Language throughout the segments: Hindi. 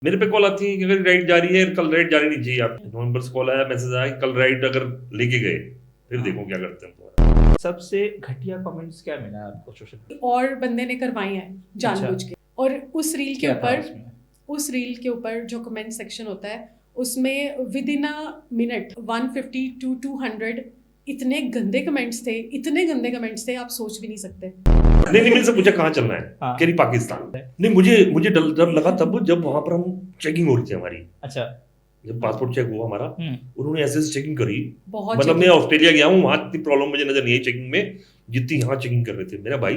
मेरे पे कॉल आती है कि अगर राइड जा रही है, कल राइड जानी नहीं चाहिए। आप नवंबर से कॉल आया, मैसेज आया कि कल राइड अगर लेके गए फिर देखो क्या करते हैं तुम्हारा। सबसे घटिया कमेंट्स क्या मिला आपको सोशल मीडिया? और बंदे ने करवाए हैं जानबूझ के। और उस रील के क्या था ऊपर उसमें? उस रील के ऊपर जो कमेंट सेक्शन होता है उसमें with in a minute 150 to 200 इतने गंदे कमेंट्स थे आप सोच भी नहीं सकते। नहीं मेरे से पूछा कहाँ चलना है, हाँ। कह रही पाकिस्तान। नहीं मुझे डर लगा तब जब वहां पर हम चेकिंग हो रही थी हमारी, अच्छा। जब पासपोर्ट चेक हुआ हमारा, उन्होंने ऐसे चेकिंग करी। बहुत मतलब मैं checking। ऑस्ट्रेलिया गया हूँ, वहां इतनी प्रॉब्लम मुझे नजर नहीं आई चेकिंग में जितनी यहाँ चेकिंग कर रहे थे मेरा भाई।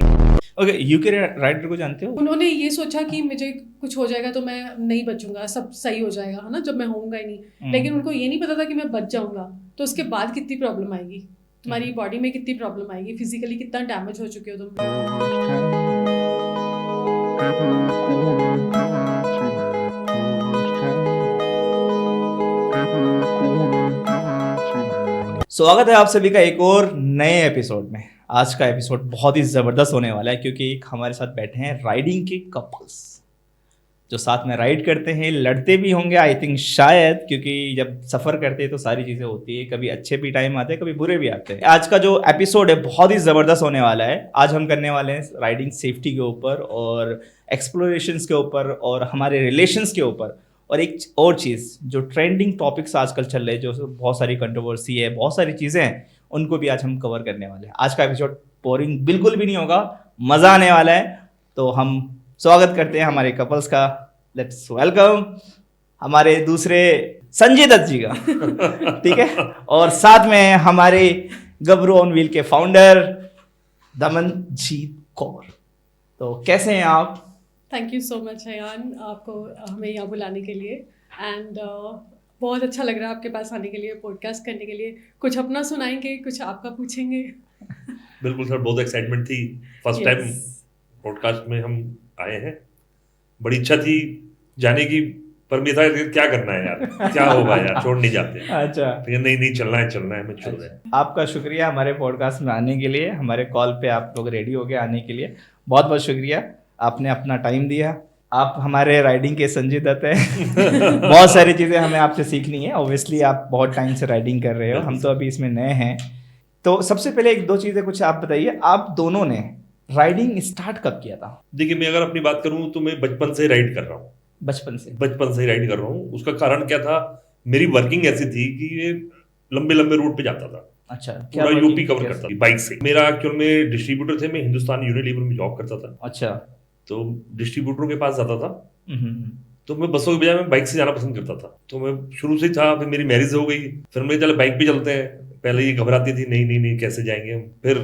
ओके, यूके राइडर को जानते हो? उन्होंने ये सोचा कि मुझे कुछ हो जाएगा तो मैं नहीं बचूंगा, सब सही हो जाएगा, है ना, जब मैं होऊंगा ही नहीं। लेकिन उनको ये नहीं पता था कि मैं बच जाऊंगा तो उसके बाद कितनी प्रॉब्लम आएगी, तुम्हारी बॉडी में कितनी प्रॉब्लम आएगी, फिजिकली कितना डैमेज हो चुके हो तुम। स्वागत है आप सभी का एक और नए एपिसोड में। आज का एपिसोड बहुत ही ज़बरदस्त होने वाला है क्योंकि एक हमारे साथ बैठे हैं राइडिंग के कपल्स जो साथ में राइड करते हैं, लड़ते भी होंगे आई थिंक शायद, क्योंकि जब सफ़र करते हैं तो सारी चीज़ें होती है, कभी अच्छे भी टाइम आते हैं कभी बुरे भी आते हैं। आज का जो एपिसोड है बहुत ही ज़बरदस्त होने वाला है। आज हम करने वाले हैं राइडिंग सेफ्टी के ऊपर और एक्सप्लोरेशंस के ऊपर और हमारे रिलेशंस के ऊपर, और एक और चीज़ जो ट्रेंडिंग टॉपिक्स आजकल चल रहे हैं, जो बहुत सारी कंट्रोवर्सी है, बहुत सारी चीज़ें हैं, उनको भी आज हम कवर करने वाले हैं। आज का एपिसोड बोरिंग बिल्कुल भी नहीं होगा, मज़ा आने वाला है। तो हम स्वागत करते हैं हमारे कपल्स का। लेट्स वेलकम हमारे दूसरे संजय दत्त जी का ठीक है, और साथ में हमारे गबरू ऑन व्हील के फाउंडर दमनजीत कौर। तो कैसे हैं आप? Thank you so much Ayaan, आपको हमें यहाँ बुलाने के लिए। एंड बहुत अच्छा लग रहा है आपके पास आने के लिए, पॉडकास्ट करने के लिए। कुछ अपना सुनाएंगे, कुछ आपका पूछेंगे। बिल्कुल सर, बहुत एक्साइटमेंट थी। फर्स्ट टाइम पॉडकास्ट में हम आए हैं, बड़ी इच्छा थी जाने की, पर मैं था क्या करना है यार, क्या होगा यार, छोड़ नहीं जाते। अच्छा, फिर नहीं चलना है, मैं छोड़ रहा है। आपका शुक्रिया हमारे पॉडकास्ट में आने के लिए, हमारे कॉल पे आप लोग रेडी हो गए आने के लिए। बहुत बहुत शुक्रिया, आपने अपना टाइम दिया। आप हमारे राइडिंग के संजय दत्त हैं बहुत सारी चीज़ें हमें आपसे सीखनी है। ऑब्वियसली आप बहुत टाइम से राइडिंग कर रहे हो, हम तो अभी इसमें नए हैं। तो सबसे पहले एक दो चीज़ें कुछ आप बताइए, आप दोनों ने राइडिंग स्टार्ट कब किया था? देखिए, मैं अगर अपनी बात करूं तो मैं बचपन से राइड कर रहा हूँ। बचपन से ही राइड कर रहा हूँ। उसका कारण क्या था, मेरी वर्किंग ऐसी थी कि ये लंबे लंबे रूट पे जाता था। अच्छा, पूरा यूपी कवर करता था बाइक से। मेरा एक्चुअल में डिस्ट्रीब्यूटर थे, मैं हिंदुस्तान यूनिलीवर में जॉब करता था। अच्छा, तो डिस्ट्रीब्यूटरों के पास जाता था, तो मैं बसों के बजाय मैं बाइक से जाना पसंद करता था। तो मैं शुरू से ही था। फिर मेरी मैरिज हो गई, फिर मैं चले बाइक पे चलते हैं। पहले ये घबराती थी, नहीं कैसे जाएंगे हम। फिर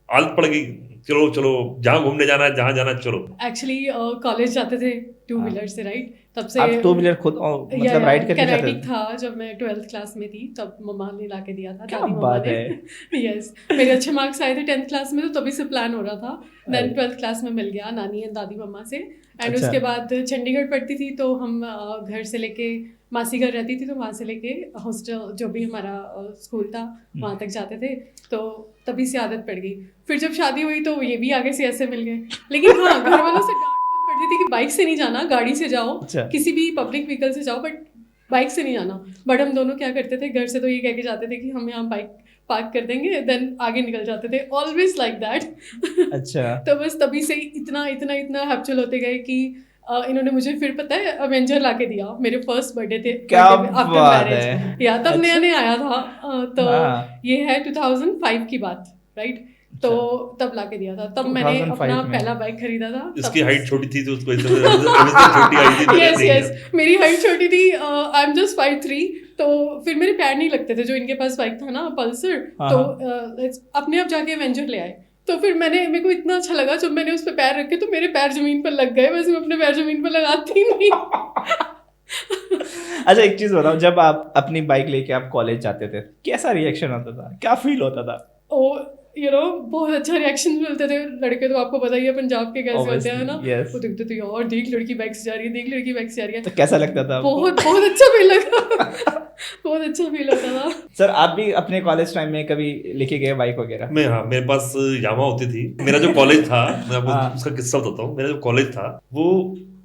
आदत पड़ गई, चलो जहाँ घूमने जाना है, जहाँ जाना चलो। एक्चुअली कॉलेज जाते थे टू व्हीलर से, राइट? तब से आप टू व्हीलर खुद मतलब राइड करके जाते थे? था जब मैं 12th क्लास में थी, तब मम्मा ने ला के दिया था। क्या दादी मम्मा बात ने है। यस, मेरे अच्छे मार्क्स आए थे 10th क्लास में, तो तभी से प्लान हो रहा था। देन 12th क्लास में मिल गया नानी एंड दादी मम्मा से। एंड अच्छा। उसके बाद चंडीगढ़ पढ़ती थी, तो हम घर से लेके, मासी घर रहती थी तो वहाँ से लेके हॉस्टल जो भी हमारा स्कूल था वहाँ तक जाते थे। तो तभी से आदत पड़ गई। फिर जब शादी हुई तो ये भी आगे से ऐसे मिल गए। लेकिन हाँ, घर वालों से डांट बहुत पड़ती थी कि बाइक से नहीं जाना, गाड़ी से जाओ। अच्छा। किसी भी पब्लिक व्हीकल से जाओ, बट बाइक से नहीं जाना। बट हम दोनों क्या करते थे, घर से तो ये कह के जाते थे कि हम यहाँ बाइक पार्क कर देंगे, देन आगे निकल जाते थे। Always like that. अच्छा। तो बस तभी से इतना हैप्चुअल होते गए कि इन्होंने मुझे फिर पता है अवेंजर ला के दिया। मेरे फर्स्ट बर्थडे थे आफ्टर मैरिज, या तब नया नया आया था। तो ये है 2005 की बात, राइट? तो तब ला के दिया था, तब मैंने अपना पहला बाइक खरीदा था। इसकी हाइट छोटी थी तो उसको छोटी आई थी। यस, मेरी हाइट छोटी थी, आई एम जस्ट 5'3", तो फिर मेरे पैर नहीं लगते थे। जो इनके पास बाइक था ना पल्सर, तो अपने आप जाके एवेंजर ले आए। तो फिर मेरे को इतना अच्छा लगा जब मैंने उस पर पैर रखे तो मेरे पैर जमीन पर लग गए। वैसे मैं अपने पैर जमीन पर लगाती नहीं। अच्छा, एक चीज बताओ, जब आप अपनी बाइक लेके आप कॉलेज जाते थे, कैसा रिएक्शन होता था, क्या फील होता था? बहुत अच्छा रिएक्शन मिलते थे। लड़के तो आपको पता ही है पंजाब के कैसे होते हैं ना। वो देखते थे यार, देख लड़की बाइक से जा रही है, तो कैसा लगता था? बहुत अच्छा फील लगा। बहुत अच्छा फील होता था। सर, आप भी अपने कॉलेज टाइम में कभी लेके गए बाइक वगैरह? हाँ, मेरे पास यामा होती थी। मेरा जो कॉलेज था, मैं आपको उसका किस्सा बताता हूँ। मेरा जो कॉलेज था वो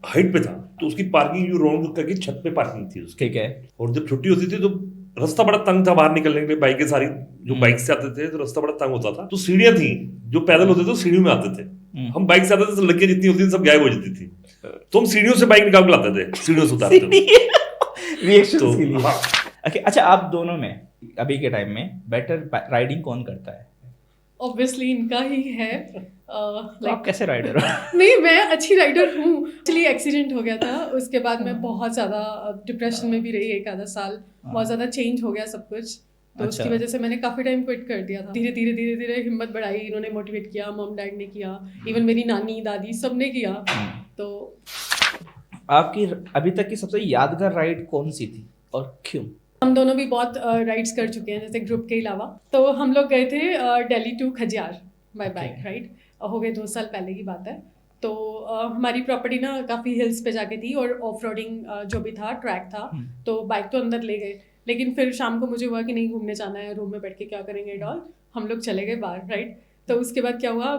हाइट पे था, तो उसकी पार्किंग जो राउंड करके छत पे पार्किंग थी उसकी। ठीक है। और जब छुट्टी होती थी तो रास्ता बड़ा तंग था बाहर निकलने के लिए, बाइकें सारी जो बाइक से आते थे तो रास्ता बड़ा तंग होता था, तो सीढ़ियां थी, जो पैदल होते थे सीढ़ियों में आते थे, हम बाइक से आते थे तो लड़कियां जितनी होती थी सब गायब हो जाती थी, तो हम सीढ़ियों से बाइक निकाल के लाते थे, सीढ़ियों से उतारते थे रिएक्शंस के लिए। हाँ। अच्छा, आप दोनों में अभी के टाइम में बेटर राइडिंग कौन करता है? ऑब्वियसली इनका ही है। तो आप कैसे राइडर हो? नहीं, मैं अच्छी राइडर हूँ। एक्चुअली एक्सीडेंट हो गया था, उसके बाद मैं बहुत ज़्यादा डिप्रेशन में भी रही, एक आधा साल बहुत ज़्यादा चेंज हो गया सब कुछ, तो उसकी वजह से मैंने काफ़ी टाइम क्विट कर दिया था। धीरे धीरे धीरे धीरे हिम्मत बढ़ाई, इन्होंने मोटिवेट किया, मम डैड ने किया, इवन मेरी नानी दादी सब ने किया। तो आपकी अभी तक की सबसे यादगार राइड कौन सी थी और क्यों? हम दोनों भी बहुत राइड्स कर चुके हैं, जैसे ग्रुप के अलावा। तो हम लोग गए थे Delhi to Khajjiar by bike ride, हो गए 2 साल पहले की बात है। तो हमारी प्रॉपर्टी ना काफ़ी हिल्स पे जाके थी, और ऑफ रोडिंग जो भी था ट्रैक था, तो बाइक तो अंदर ले गए, लेकिन फिर शाम को मुझे हुआ कि नहीं घूमने जाना है, रूम में बैठ के क्या करेंगे डॉल, हम लोग चले गए बाहर राइट। तो उसके बाद क्या हुआ,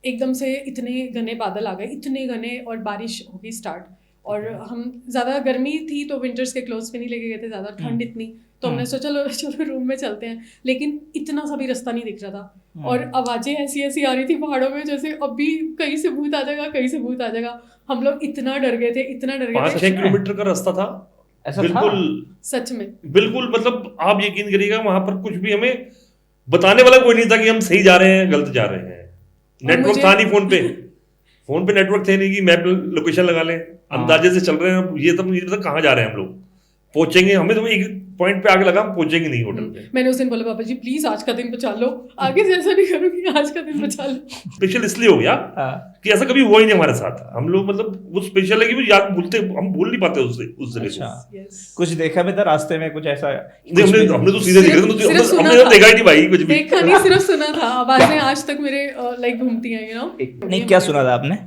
एकदम से इतने घने बादल आ गए, इतने घने, और बारिश हो गई स्टार्ट, और हम ज़्यादा गर्मी थी तो विंटर्स के क्लोथ्स भी नहीं लेके गए थे, ज़्यादा ठंड इतनी, तो हमने सोचा चलो रूम में चलते हैं, लेकिन इतना सा भी रास्ता नहीं दिख रहा था, और आवाज़ें ऐसी ऐसी आ रही थी पहाड़ों में जैसे अभी कहीं से भूत आ जाएगा, कहीं से भूत आ जाएगा। हम लोग इतना डर गए थे, इतना डर गए थे। 5-6 किलोमीटर का रास्ता था, ऐसा बिल्कुल था? सच में बिल्कुल, मतलब आप यकीन करिएगा वहां पर कुछ भी हमें बताने वाला कोई नहीं था कि हम सही जा रहे हैं गलत जा रहे हैं। नेटवर्क था नहीं फोन पे नेटवर्क थे नहीं कि मैप लोकेशन लगा लें, अंदाजे से चल रहे हैं, ये तब नहीं पता कहाँ जा रहे हैं हम लोग, पहुंचेंगे, हमें तो एक पॉइंट पे आगे लगा हम पहुंचेंगे नहीं होटल पे। मैंने उस दिन बोला पापा जी प्लीज आज का दिन बचा लो, आगे से ऐसा नहीं करूंगी, आज का दिन बचा लो। स्पेशल इसलिए हो गया कि ऐसा कभी हुआ ही नहीं हमारे साथ, हम लोग मतलब वो स्पेशल है कि वो याद भूलते, हम भूल नहीं पाते उससे उस जगह को। कुछ देखा भी था रास्ते में, कुछ ऐसा? हमने तो सीधे देखा, हमने तो देखा ही नहीं भाई, कुछ भी देखा नहीं, सिर्फ सुना था। आवाजें आज तक मेरे लाइक घूमती हैं, यू नो। नहीं, क्या सुना था आपने?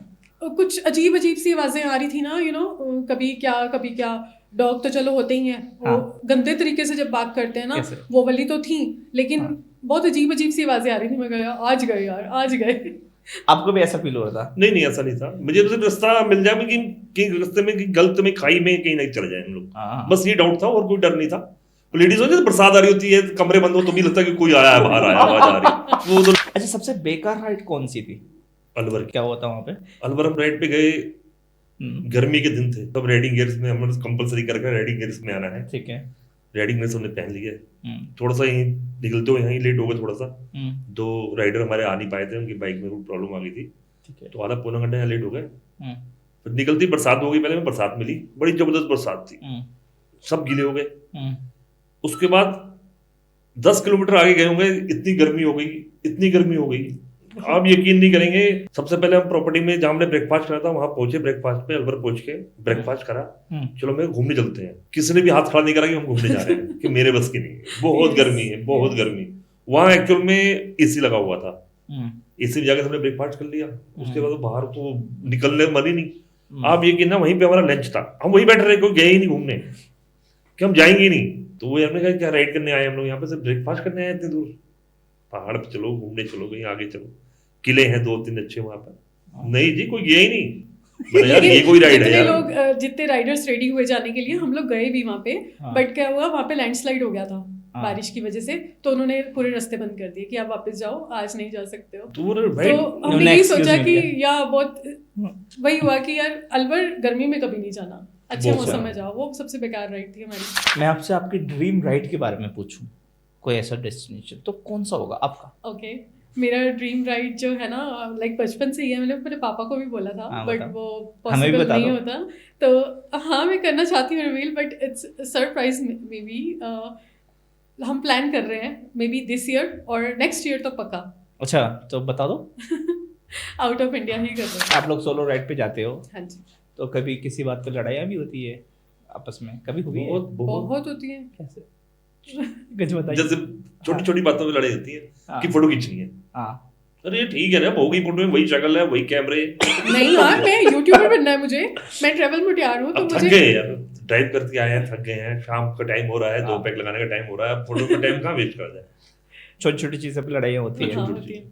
कुछ अजीब अजीब सी आवाजें आ रही थी ना, यू नो, कभी क्या। डॉग तो चलो होते ही हैं, वो गंदे तरीके से जब बात करते हैं ना, वो वाली तो थी, लेकिन बहुत अजीब अजीब सी आवाजें आ रही थी। मैं गया, आज गए यार, आज गए। आपको भी ऐसा फील हो रहा था? नहीं ऐसा नहीं था, मुझे तो रास्ता मिल जाए कि कहीं रास्ते में गलत में खाई में कहीं नहीं चले जाए हम लोग, बस ये डाउट था, और कोई डर नहीं था। लेडीज हो बरसात आ रही होती है, कमरे बंद हो तो भी लगता है कि कोई आया है, बाहर आया, आवाज आ रही वो तो। अच्छा, सबसे बेकार राइड कौन सी थी? अलवर। क्या हुआ था वहाँ पे? अलवर हम राइड पे गए, गर्मी के दिन थे, तब राइडिंग गियर्स में हमने कंपलसरी करके राइडिंग गियर्स में आना है। ठीक है। राइडिंग गियर्स हमने पहन लिए, थोड़ा सा यहीं निकलते हुए यहीं लेट हो गए थोड़ा सा, 2 राइडर हमारे आ नहीं पाए थे, उनकी बाइक में प्रॉब्लम आ गई थी, तो आधा पौना घंटा यहाँ लेट हो गए। फिर निकलती बरसात हो गई, पहले में बरसात मिली, बड़ी जबरदस्त बरसात थी, सब गीले हो गए। उसके बाद 10 किलोमीटर आगे गए होंगे, इतनी गर्मी हो गई, आप यकीन नहीं करेंगे। सबसे पहले हम प्रॉपर्टी में जहाँ हमने ब्रेकफास्ट करा था वहां पहुंचे, ब्रेकफास्ट पे अलवर पहुंच के ब्रेकफास्ट करा, चलो मैं घूमने चलते हैं, किसी ने भी हाथ खड़ा नहीं करा कि हम घूमने जा रहे हैं कि मेरे बस की नहीं, बहुत गर्मी है, बहुत गर्मी। वहां एक्चुअल में एसी लगा हुआ था, एसी में जाकर हमने ब्रेकफास्ट कर लिया, उसके बाद बाहर तो निकलने मन ही नहीं। आप यकीन ना, वहीं पे हमारा लंच था, हम वहीं बैठे रहे, कोई गए ही नहीं घूमने कि हम जाएंगे नहीं, तो वो हमने कहा क्या राइड करने आए हम लोग, यहाँ पे सिर्फ ब्रेकफास्ट करने आए इतनी दूर, पहाड़ पे चलो, घूमने चलो, कहीं आगे चलो, किले हैं 2-3 अच्छे वहां पर। नहीं जी, कोई गया ही नहीं, यार ये कोई राइड है यार। लोग जितने राइडर्स रेडी हुए जाने के लिए, हम लोग गए भी वहां पे, बट क्या हुआ, वहां पे लैंडस्लाइड हो गया था बारिश की वजह से, तो उन्होंने पूरे रास्ते बंद कर दिए कि आप वापस जाओ, आज नहीं जा सकते हो। तो हमने यही सोचा कि या बहुत वही हुआ कि यार अलवर गर्मी में कभी नहीं जाना, अच्छे मौसम में जाओ, वो सबसे बेकार राइड थी हमारी। मैं आपसे आपकी ड्रीम राइड के बारे में पूछूं, कोई ऐसा डेस्टिनेशन तो कौन सा होगा आपका? ओके, मेरा ड्रीम राइड जो है ना, लाइक बचपन से ही है, मैंने मेरे पापा को भी बोला था, बट वो पॉसिबल नहीं होता, तो हाँ मैं करना चाहती हूँ reveal, but it's surprise may be. हम प्लान कर रहे हैं मे बी दिस ईयर और नेक्स्ट ईयर तो पक्का। अच्छा, तो बता दो। आउट ऑफ इंडिया ही कर रहे हैं। आप लोग सोलो राइड पे जाते हो? हाँ जी। तो कभी किसी बात पर लड़ाइयाँ भी होती है आपस में? कभी हुई है? बहुत होती है। कैसे? कुछ बताइए। जैसे छोटी बातों में लड़ाई होती है कि फोटो खींचनी है। हाँ, अरे ठीक है ना, हो गई फोटो में, वही शक्ल है, वही कैमरे। नहीं यार, मैं यूट्यूबर बनना है मुझे, मैं ट्रैवल में तैयार हूँ, तो मुझे थक गए यार, ड्राइव करके आए हैं, थक गए हैं, शाम का टाइम हो रहा है, 2 पैक लगाने का टाइम हो रहा है, फोटो का टाइम कहाँ वेस्ट कर जाए। छोटी छोटी चीज़ों पर लड़ाइयाँ होती है।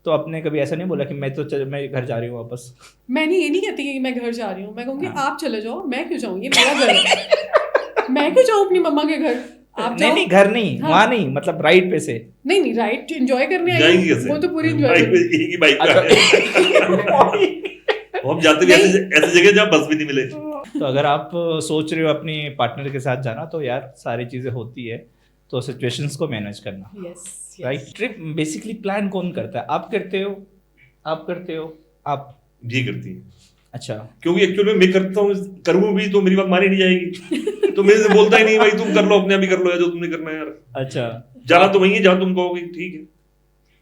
तो आपने कभी ऐसा नहीं बोला कि मैं घर जा रही हूँ वापस? मैंने ये नहीं कहती कि मैं घर जा रही हूँ, मैं कहूँगी आप चले जाओ, मैं क्यों जाऊँ, ये मेरा घर है। मैं क्यों जाऊँ अपनी मम्मा के घर, आप जाओ। नहीं घर नहीं, हाँ। वहाँ नहीं, मतलब राइड पे से। नहीं राइड एंजॉय करने आई जाएंगे हूँ, कैसे? वो तो पूरी एंजॉय बाइक पे, एक ही बाइक पे है। हम जाते भी ऐसे जगह जहाँ बस भी नहीं मिले। तो अगर आप सोच रहे हो अपनी पार्टनर के साथ जाना, तो यार सारी चीज़ें होती है, तो सिचुएशंस को मैनेज करना, yes right? Trip basically plan कौन करता है? आप करते हो, आप जी करती है। अच्छा, क्योंकि एक्चुअल में मैं करता हूँ, करूँ भी तो मेरी बात मानी नहीं जाएगी। तो मेरे से बोलता ही नहीं भाई तुम कर लो, अपने आप ही कर लो जो तुमने करना है यार। अच्छा, जाना तो वही है जहाँ तुम कहोगे, ठीक है।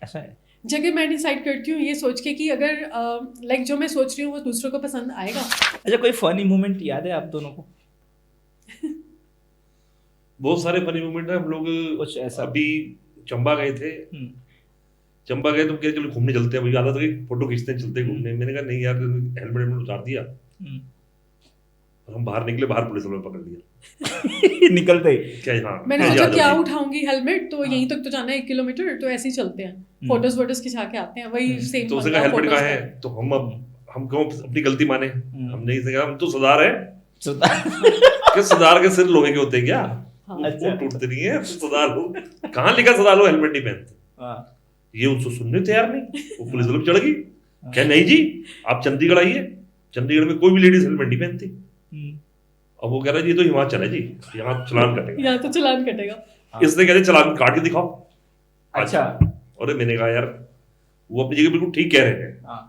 ऐसा है। जगह मैं डिसाइड करती हूँ ये सोच के कि अगर लाइक जो मैं सोच रही हूँ वो दूसरों को पसंद आएगा। अच्छा, कोई फनी मोमेंट याद है आप दोनों को? बहुत सारे फनी मोमेंट है। हम लोग कुछ ऐसा? अभी चंबा गए थे, चंबा गए तो क्या चलो घूमने चलते हैं, मुझे आदत है फोटो खींचते हैं, चलते हैं घूमने। मैंने कहा नहीं यार, हेलमेट उतार दिया और हम बाहर निकले, बाहर पुलिस वालों ने पकड़ लिया। निकलते ही क्या? हाँ, मैंने सोचा क्या उठाऊंगी हेलमेट, तो यहीं तक तो जाना है 1 किलोमीटर, तो ऐसे ही चलते हैं, फोटोज खिंचा के आते हैं, वही सेम। तो उसने कहा हेलमेट कहाँ है, तो हम क्यों अपनी गलती माने, हमने इसे कहा हम तो सरदार है। क्या सरदार के सिर लोहे के होते हैं क्या? वो टूटते नहीं है, सरदार हो। कहाँ लिखा सरदार हो हेलमेट नहीं पहनते? ये उसको सुनने तैयार नहीं, वो पुलिस वालों चढ़ गई। क्या नहीं जी, आप चंडीगढ़ आइए, चंडीगढ़ में कोई भी लेडीज हेलमेट नहीं पहनती। अब वो कह रहा है जी तो हिमाचल है जी, यहाँ चलान कटेगा, यहाँ तो चलान कटेगा। इसने कहते चलान काट के दिखाओ। अच्छा, और मैंने कहा यार वो अपनी जगह बिल्कुल ठीक कह रहे हैं।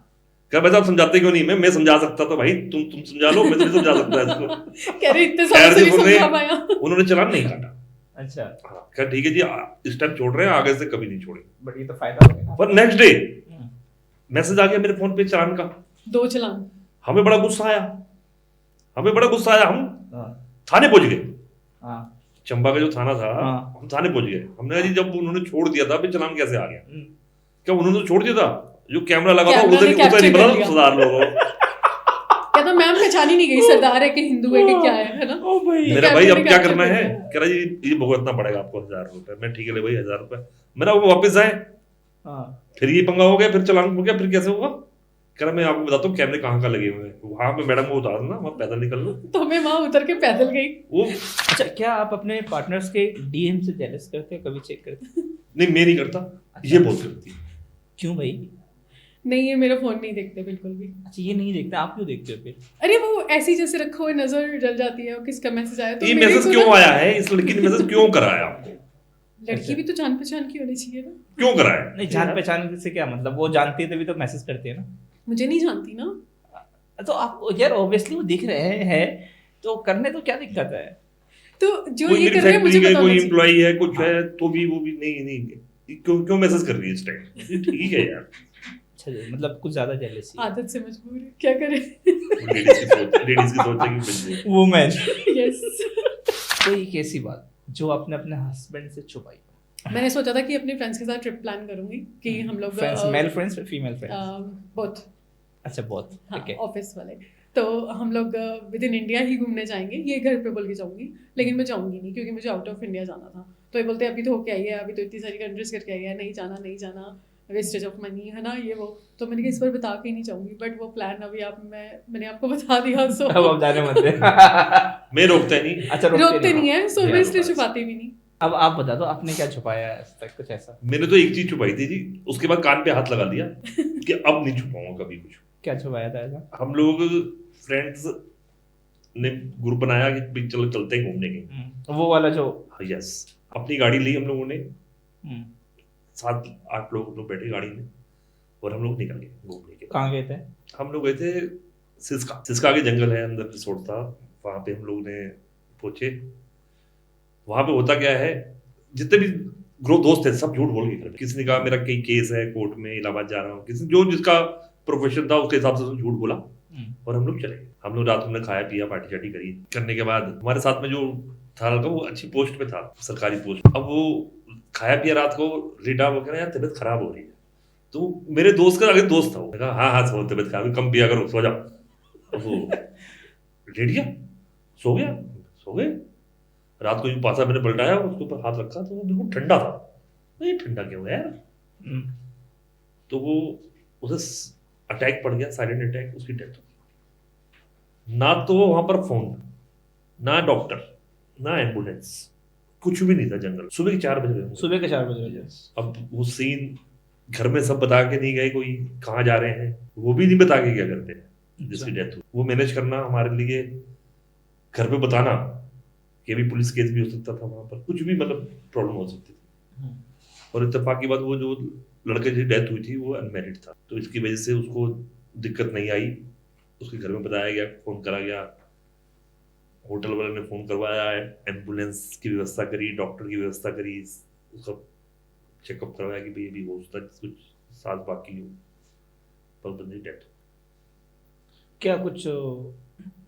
क्या भाई आप समझाते क्यों नहीं? मैं समझा सकता था भाई, तुम समझा लो, मैं तो नहीं समझा सकता इसको। कह रहे इतने साल से नहीं समझा पाया। उन्होंने चलान नहीं काटा। अच्छा, हाँ, क्या ठीक है जी, इस टाइम छोड़ रहे हैं, आगे से कभी नहीं छोड़ेंगे। बट ये तो फायदा हो गया। पर नेक्स्ट डे मैसेज आ गया मेरे फोन पे चलान का, 2 चलान। हमें बड़ा गुस्सा आया, हम थाने पहुंच गए। चंबा का जो थाना था, हम थाने पहुंच गए। हमने कहा जी जब उन्होंने छोड़ दिया था, फिर चलान कैसे आ गया? क्या उन्होंने तो छोड़ दिया था, जो कैमरा लगा था उधर नहीं पता सरदार लोगों कहता मैम पहचान ही नहीं गई सरदार है कि हिंदू है कि क्या है ना। मेरा भाई अब क्या करना है? कह रहा जी ये भुगतना पड़ेगा आपको 1000 रुपए। मैं ठीक है ले भाई 1000 रुपए। मेरा वो वापस आए, फिर ये पंगा हो गया, फिर चलान हो गया, फिर कैसे होगा? कह रहा मैं आपको बताता हूँ कैमरे कहाँ कहाँ लगे हुए हैं, वहां पे मैडम को उतार देना, वहां पैदल निकल लो। तो मैं वहां उतर के पैदल गई। वो अच्छा, क्या आप अपने पार्टनर्स के डीएम से जेलस करते हो? कभी चेक करते? नहीं, मैं नहीं करता। ये बहुत करती है। क्यों भाई? नहीं, ये मेरा फोन नहीं देखते बिल्कुल भी। अच्छा, ये नहीं देखते, आप क्यों देखते हो फिर? अरे वो ऐसी जैसे रखो हुए नजर जल जाती है, किसका मैसेज आया तो ये मैसेज क्यों आया है, इस लड़की ने मैसेज क्यों कराया आपको? लड़की भी तो जान पहचान की होनी चाहिए ना। क्यों कराया? नहीं, जान पहचान से क्या मतलब? वो जानती है तभी तो मैसेज करती है ना। मुझे नहीं जानती ना। तो आप यार ऑब्वियसली वो दिख रहे हैं, तो करने तो क्या दिक्कत है? तो जो ये कर रहे हैं मुझे बताना कोई चाहिए। एम्प्लॉई है कुछ है तो भी वो भी नहीं क्यों मैसेज कर रही है इस टाइम? ठीक है यार। अच्छा जी, मतलब कुछ ज्यादा जेलसी, आदत से मजबूर है, क्या करें। लेडीज की सोच है कि वुमेन। यस। कोई एक ऐसी बात जो आपने अपने हस्बैंड से छुपाई? मैंने सोचा था कि अपने फ्रेंड्स के साथ ट्रिप प्लान करूंगी कि हम लोग friends, male friends, female friends? Both. अच्छा, बहुत ठीक है। ऑफिस वाले तो हम लोग विद इन इंडिया ही घूमने जाएंगे। ये घर पे बोल के जाऊंगी, लेकिन मैं जाऊंगी नहीं क्योंकि मुझे आउट ऑफ इंडिया जाना था। तो ये बोलते अभी तो होके आई है, अभी तो इतनी सारी कंट्रीज करके आई है, नहीं जाना, वेस्टेज ऑफ मनी है ना ये वो। तो मैंने कहा इस बार बता के ही नहीं जाऊंगी, बट वो प्लान अभी मैंने आपको बता दिया। सो अब आप जाने मत दे। मैं रोकता नहीं। अच्छा, रोकते नहीं है, सो मैं इसलिए छुपाती भी नहीं। अब आप बता दो, आपने क्या छुपाया है आज तक? कुछ ऐसा? मैंने तो एक चीज छुपाई थी जी, उसके बाद कान पे हाथ लगा दिया कि अब नहीं छुपाऊंगा कभी कुछ। क्या छुपाया था ऐसा? हम लोग फ्रेंड्स ने ग्रुप बनाया कि चलो चलते हैं घूमने के। वो वाला जो? यस, अपनी गाड़ी ली हम लोगों ने, 7-8 लोग बैठे गाड़ी में और हम लोग निकल गए घूमने के। कहाँ गए थे? हम लोग गए थे सिस्का के जंगल है, अंदर रिसोर्ट था, वहां पे हम लोग ने पहुंचे। वहां पे होता क्या है, जितने भी ग्रुप दोस्त थे सब झूठ बोल गए। किसी ने कहा मेरा कई केस है कोर्ट में, इलाहाबाद जा रहा हूँ, किसी जो जिसका प्रोफेशन था उसके हिसाब से उसने झूठ बोला और हम लोग चले। हम लोग रात में खाया पिया, पार्टी शार्टी करी। करने के बाद हमारे साथ में जो था लड़का वो अच्छी पोस्ट पे था, सरकारी पोस्ट। अब वो खाया पिया रात को रिटा, वो कह रहा यार तबीयत खराब हो रही है। तो मेरे दोस्त का आगे दोस्त था, वो कहा हाँ सो, तबीयत खराब, कम पिया करो, सो जाओ। अब वो लेट गया, सो गए। रात को पासा मैंने पलटाया, उसके ऊपर हाथ रखा तो वो बिल्कुल ठंडा था। ये ठंडा क्यों है यार? तो वो उसे अटैक पड़ गया, साइलेंट अटैक, उसकी डेथ हो गई। ना तो वहां पर फोन, ना डॉक्टर, ना एम्बुलेंस, कुछ भी नहीं था। जंगल, सुबह के 4 बज रहे होंगे। सुबह के 4 बज रहे थे। अब वो सीन घर में सब बता के नहीं गए कोई कहाँ जा रहे हैं, वो भी नहीं बता के क्या करते हैं जिसकी डेथ हुई। वो मैनेज करना हमारे लिए, घर पे बताना कि अभी पुलिस केस भी हो सकता था वहां पर, कुछ भी मतलब प्रॉब्लम हो सकती थी। और इत्तेफाक की बात, वो जो लड़के की डेथ हुई थी वो अनमैरिड था, तो इसकी वजह से उसको दिक्कत नहीं आई। उसके घर में बताया गया, फोन करा गया, होटल वाले ने फोन करवाया, एम्बुलेंस की व्यवस्था करी, डॉक्टर की व्यवस्था करी, उसका चेकअप करवाया कि भाई अभी हो सकता है कुछ सांस बाकी हो, पर बंदी डेथ। क्या कुछ